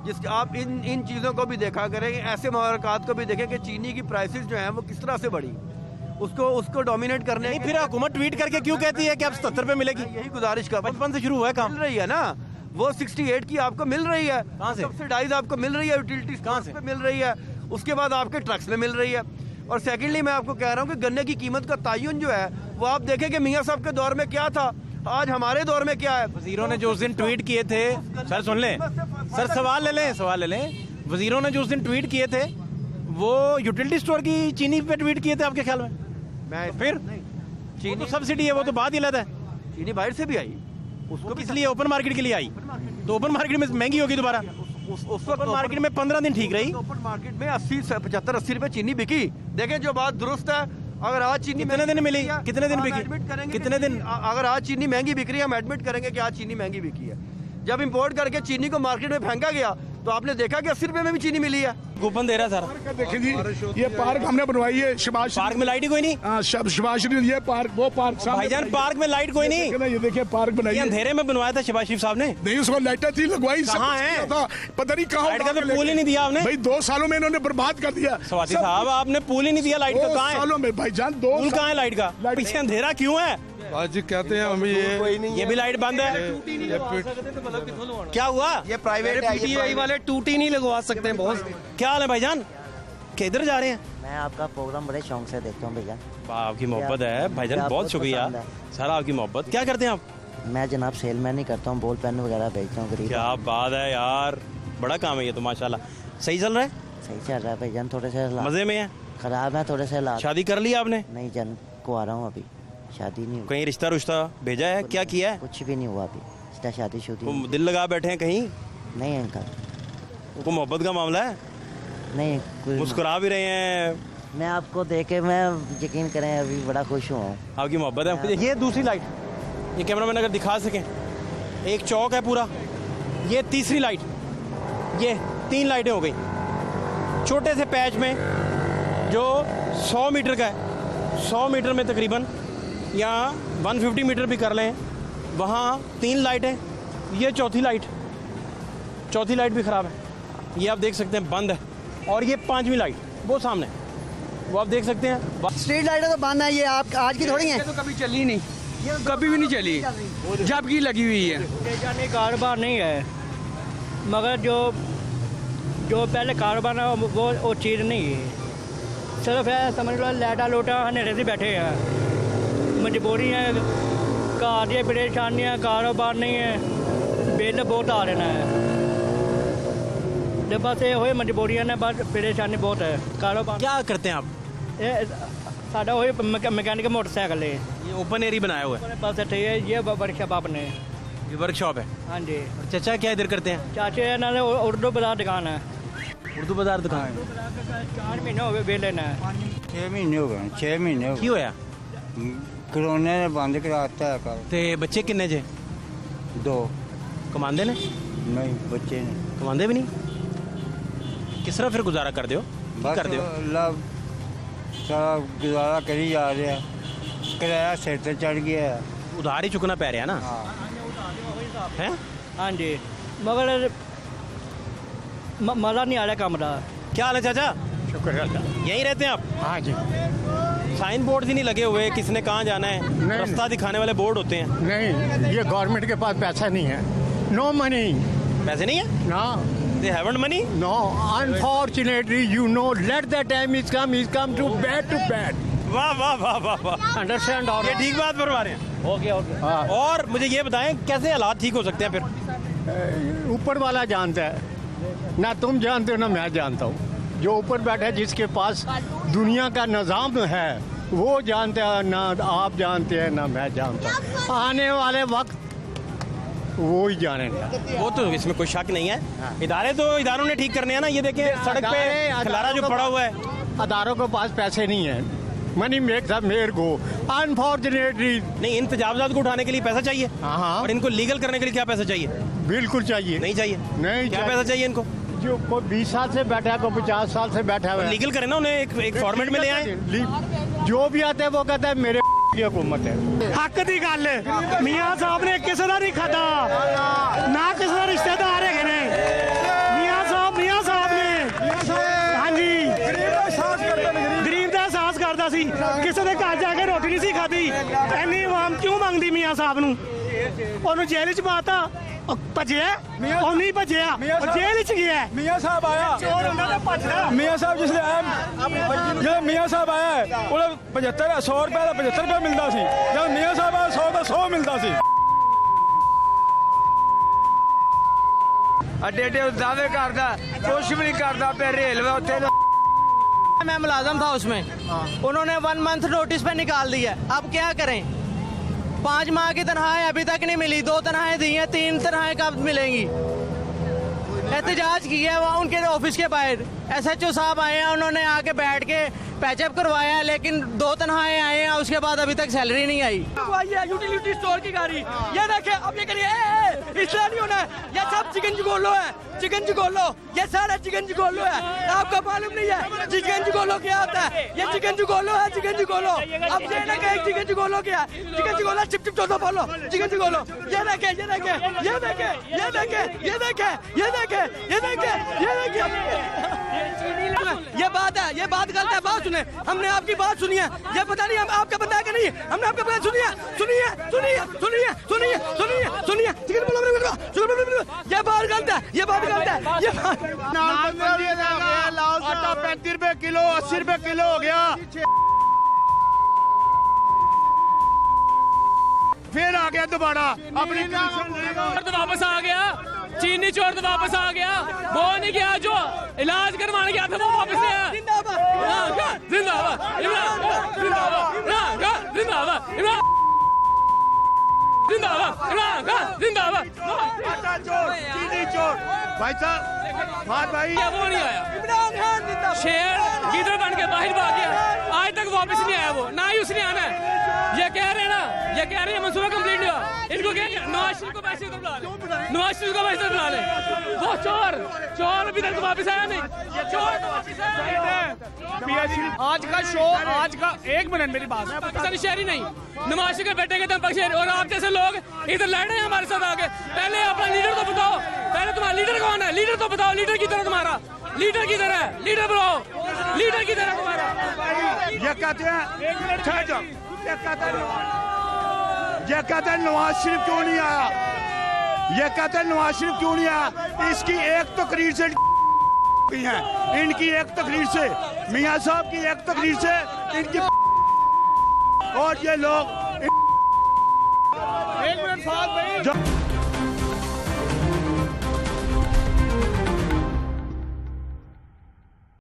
जिसके आप इन चीज़ों को भी देखा करें, ऐसे मुबारकात को भी देखें कि चीनी की प्राइसेस जो हैं वो किस तरह से बढ़ी, उसको डोमिनेट करने। नहीं, फिर हुकूमत ट्वीट करके क्यों कहती है कि अब 77 पे मिलेगी? यही गुजारिश का 55 से शुरू हुआ है काम। मिल रही है ना, वो 68 की आपको मिल रही है। कहाँ से? सब्सिडाइज आपको मिल रही है, यूटिलिटीज कहाँ से मिल रही है, उसके बाद आपके ट्रक्स में मिल रही है। और सेकेंडली मैं आपको कह रहा हूँ कि गन्ने की कीमत का तयन जो है वो आप देखें कि मियाँ साहब के दौर में क्या था, आज हमारे दौर में क्या है। वजीरों ने जो उस दिन ट्वीट किए थे, सर सुन लें, सर सवाल ले लें। वजीरों ने जो उस दिन ट्वीट किए थे वो यूटिलिटी स्टोर की चीनी पे ट्वीट किए थे आपके ख्याल में? मैं फिर चीनी तो सब्सिडी है, वो तो बात ही अलग है। चीनी बाहर से भी आई, उसको किस लिए? ओपन मार्केट के लिए आई, तो ओपन मार्केट में महंगी होगी दोबारा। उस ओपन मार्केट में 15 दिन ठीक रही। ओपन मार्केट में 75-80 रुपए चीनी बिकी। देखें जो बात दुरुस्त है, अगर आज चीनी कितने दिन मिली, कितने दिन बिकी, एडमिट करेंगे कितने दिन? अगर आज चीनी महंगी बिक रही है, हम एडमिट करेंगे कि आज चीनी महंगी बिकी है। जब इंपोर्ट करके चीनी को मार्केट में फेंका गया तो आपने देखा कि 80 रुपए में भी चीनी मिली है। कूपन दे रहा है सारा। देखिए जी, ये पार्क हमने बनवाई है शिबाश पार्क में लाइट ही कोई नहीं। हाँ, शिबाश ये पार्क, वो पार्क भाईजान, पार्क में लाइट कोई नहीं। ये देखिए पार्क बनाई, अंधेरे में बनवाया था शिबाज शरीफ साहब ने। नहीं, उसको लाइटें थी लगवाई, कहाँ है? पता नहीं कहाँ। लाइट का तो पूल ही नहीं दिया आपने भाई, 2 सालों में इन्होंने बर्बाद कर दिया। स्वाति साहब आपने पूल ही नहीं दिया लाइट का। कहाँ है सालों में भाईजान? 2 पूल कहाँ है लाइट का? पीछे अंधेरा क्यों है? आज जी कहते हैं हमें ये भी लाइट बंद है। क्या हुआ? ये प्राइवेट पीटीआई वाले टूटी नहीं लगवा सकते हैं बॉस। क्या हाल है भाईजान, किधर जा रहे हैं? मैं आपका प्रोग्राम बड़े शौक से देखता हूँ भैया। आपकी मोहब्बत है भाईजान, बहुत शुक्रिया सर आपकी मोहब्बत। क्या करते हैं आप? मैं जनाब सेलमैन ही करता हूँ, बॉल पेन वगैरह बेचता हूँ गरीब। क्या बात है यार, बड़ा काम है ये तो माशाल्लाह। सही चल रहा है? सही चल रहा है भाईजान, थोड़े से मजे में है? खराब है थोड़े से हालात। शादी कर ली आपने? नहीं जन को आ रहा हूँ, अभी शादी नहीं हुई। कहीं रिश्ता रुश्ता भेजा है? क्या किया है? कुछ भी नहीं हुआ अभी, सीधा शादी शुदी। दिल लगा बैठे हैं कहीं? नहीं अंकल, वो मोहब्बत का मामला है? नहीं कोई। मुस्कुरा भी रहे हैं। मैं आपको देख के, मैं यकीन करें अभी बड़ा खुश हुआ हूँ। आपकी मोहब्बत है। ये दूसरी लाइट, ये कैमरामैन अगर दिखा सकें, एक चौक है पूरा, ये तीसरी लाइट, ये 3 लाइटें हो गई छोटे से पैच में जो 100 मीटर का है। 100 मीटर में तकरीबन, या 150 मीटर भी कर लें, वहाँ 3 लाइटें, ये चौथी लाइट, चौथी लाइट भी ख़राब है, ये आप देख सकते हैं बंद है। और ये 5वीं लाइट वो सामने, वो आप देख सकते हैं। स्ट्रीट लाइटें तो बंद है, ये आप आज की थोड़ी है। तो कभी चली नहीं, कभी भी नहीं चली, जब की लगी हुई है। जाने कारोबार नहीं है, मगर जो पहले कारोबार है वो चीज़ नहीं है। सिर्फ है समझ लो लाइटा लोटा हनेरे से बैठे हैं, मजबूरी है, घर की परेशानियाँ, कारोबार नहीं है, बिल बहुत आ रहा है। तो बस ये हो मजबूरियाँ ने, बस परेशानी बहुत है। कारोबार क्या करते हैं आप? साढ़ा हो मैकेनिक मोटरसाइकिल है, ये ओपन एरिया बनाया हुआ है। बस ठीक है, ये वर्कशॉप आपने, ये वर्कशॉप है। हाँ जी। और चाचा क्या इधर करते हैं? चाचे नाले उर्दू बाजार दुकान है। उर्दू बाजार दुकान? 4 महीने हो गए बेले ने। 6 महीने हो गए, 6 महीने हो की होया? कोरोना ने बंद कराता है काम। ते बच्चे किन्ने जे? 2 कमांदे ने? नहीं, बच्चे नहीं कमांदे भी नहीं। किस तरह फिर गुजारा कर दो? बस कर दो अल्लाह सारा गुजारा करी जा रहा है, किराया सिर से चढ़ गया है, उधार ही चुकना पै रहा है ना। है? हाँ जी, मगर मज़ा नहीं आ रहा कमरा। क्या हाल है चाचा? शुक्र अल्लाह। यहीं रहते हैं आप? हाँ जी। साइन बोर्ड ही नहीं लगे हुए, किसने कहाँ जाना है? रास्ता दिखाने वाले बोर्ड होते हैं। नहीं, ये गवर्नमेंट के पास पैसा नहीं है। No money. पैसे नहीं है? ना। They haven't money? No, unfortunately, you know, let the time is come to bad to bad. वाह वाह वाह वाह वाह। Understand और ये ठीक बात फरमा रहे हैं। ओके। हाँ। और मुझे ये बताएं कैसे हालात ठीक हो सकते हैं फिर? ऊपर वाला जानता है, ना तुम जानते हो ना मैं जानता हूँ। जो ऊपर बैठा है, जिसके पास दुनिया का निज़ाम है, वो जानता है, ना आप जानते हैं ना मैं जानता हूँ। आने वाले वक्त वो ही जानेगा। वो तो इसमें कोई शक नहीं है। इदारे तो इदारों ने ठीक करने हैं ना। ये देखें सड़क पे खलारा जो पड़ा हुआ है। अदारों के पास पैसे नहीं है, money make the mayor go. Unfortunately नहीं, इन तजावजात को उठाने के लिए पैसा चाहिए। हाँ। और इनको लीगल करने के लिए क्या पैसा चाहिए? बिल्कुल चाहिए। नहीं चाहिए? नहीं। क्या पैसा चाहिए इनको? जो कोई 20 साल से बैठा है, कोई 50 साल से बैठा है, लीगल करें ना, उन्हें एक फॉर्मेट में ले आए। जो भी आता है वो कहता है मेरे की हुकूमत है। हक दी गल मियाँ साहब ने किसी का नहीं खाता, ना किसी का रिश्तेदार है मियाँ साहब ने। हाँ जी, गरीब का एहसास करता सी, किसी के घर जाके रोटी नहीं सी खाधी। इन्नी आवाम क्यों मंगदी मियाँ साहब नूं? ਉਹਨੂੰ ਜੇਲ੍ਹ ਚ ਪਾਤਾ, ਭੱਜਿਆ ਉਹ ਨਹੀਂ ਭੱਜਿਆ, ਜੇਲ੍ਹ ਚ ਗਿਆ। मियाँ साहब आया, ਚੋਰ ਹੁੰਦਾ ਤਾਂ ਭੱਜਦਾ। मियाँ साहब जिसले आया, जब मियाँ साहब आया है वो 75 100 रुपए का 75 रुपए मिलता सी, जब मियाँ साहब आया 100 का 100 मिलता सी। अड्डे दावे करता, कुछ भी नहीं करता पे रेलवे उत्ते। मैं मुलाजम था उसमें, उन्होंने 1 मंथ नोटिस पे निकाल दिया। अब क्या करें? 5 माह की तनख्वाह अभी तक नहीं मिली, 2 तनख्वाहें दी हैं, 3 तनख्वाहें कब मिलेंगी? एहतजाज किया है वहाँ उनके ऑफिस के बाहर। SHO साहब आए हैं, उन्होंने आके बैठ के पैचअप करवाया, लेकिन 2 तनख्वाहें आए हैं, उसके बाद अभी तक सैलरी नहीं आई। यूटिलिटी स्टोर की गाड़ी ये देखे, अब ये करिए इस तरह नहीं होना है। ये सब चिकन चिगोलो है, चिकन चिगोलो, ये सारा चिकन चिगोलो है। आपको मालूम नहीं है चिकन चिगोलो क्या होता है? ये चिकन चिगोलो है, चिकन चिगोलो। अब ये ना कहे चिकन चिगोलो क्या है? चिकन चिगोलो चिप चिप चौथा बोलो, चिकन चिगोलो। ये देखे, ये देखे, ये देखे, ये देखे, ये देखे, ये देखे, ये देखे, ये देखे। ये बात है, ये बात गलत है। बात सुने, हमने आपकी बात सुनी है। ये पता नहीं हम आपका बंदा है कि नहीं, हमने आपका बात सुनी है, सुनिए, सुनिए, सुनिए, सुनिए, सुनिए, सुनिए। चिकन बोलो, ये बात गलत है, ये बात गलत है। ये आटा 35 रुपए किलो, 80 रुपए किलो हो गया। फिर आ गया दोबारा अपनी वापस आ गया, चीनी चोर तो वापस आ गया। वो नहीं गया जो इलाज करवाने गया था, वो वापस आया। जिंदाबाद, जिंदाबाद, जिंदाबाद, जिंदाबाद, जिंदाबाद, जिंदाबाद। आटा चोर, चीनी चोर, भाई साहब, भाई वो नहीं आया। शेर गिदड़ बन के बाहर भाग गया, आज तक वापस नहीं आया वो, ना ही उसने आना है। ये कह रहे हैं ना, ये कह रहे हैं मंसूबा कंप्लीट नहीं हुआ। इनको क्या नवाज शरीफ को पैसे तो बुला ले, नवाज शरीफ को पैसे बुला ले। वो चोर, चोर अभी तक वापस आया नहीं, चोर तो वापस आया। आज का शो, आज का 1 मिनट मेरी बात है, पाकिस्तानी शहरी नहीं, नवाज शरीफ के बेटे के दम पर। और आप जैसे लोग इधर लड़ रहे हैं हमारे साथ आके। पहले अपना लीडर को बताओ, पहले तुम्हारा लीडर कौन कौन है? लीडर तो बताओ, लीडर किधर है तुम्हारा? लीडर किधर है? लीडर बताओ, लीडर किधर है तुम्हारा? ये कहते हैं ये कहते हैं नवाज शरीफ क्यों नहीं आया? ये कहते हैं नवाज शरीफ क्यों नहीं आया? इसकी एक तकरीर से है, इनकी एक तकरीर से, मियां साहब की एक तकरीर से इनकी, और ये लोग 1 मिनट साथ भाई।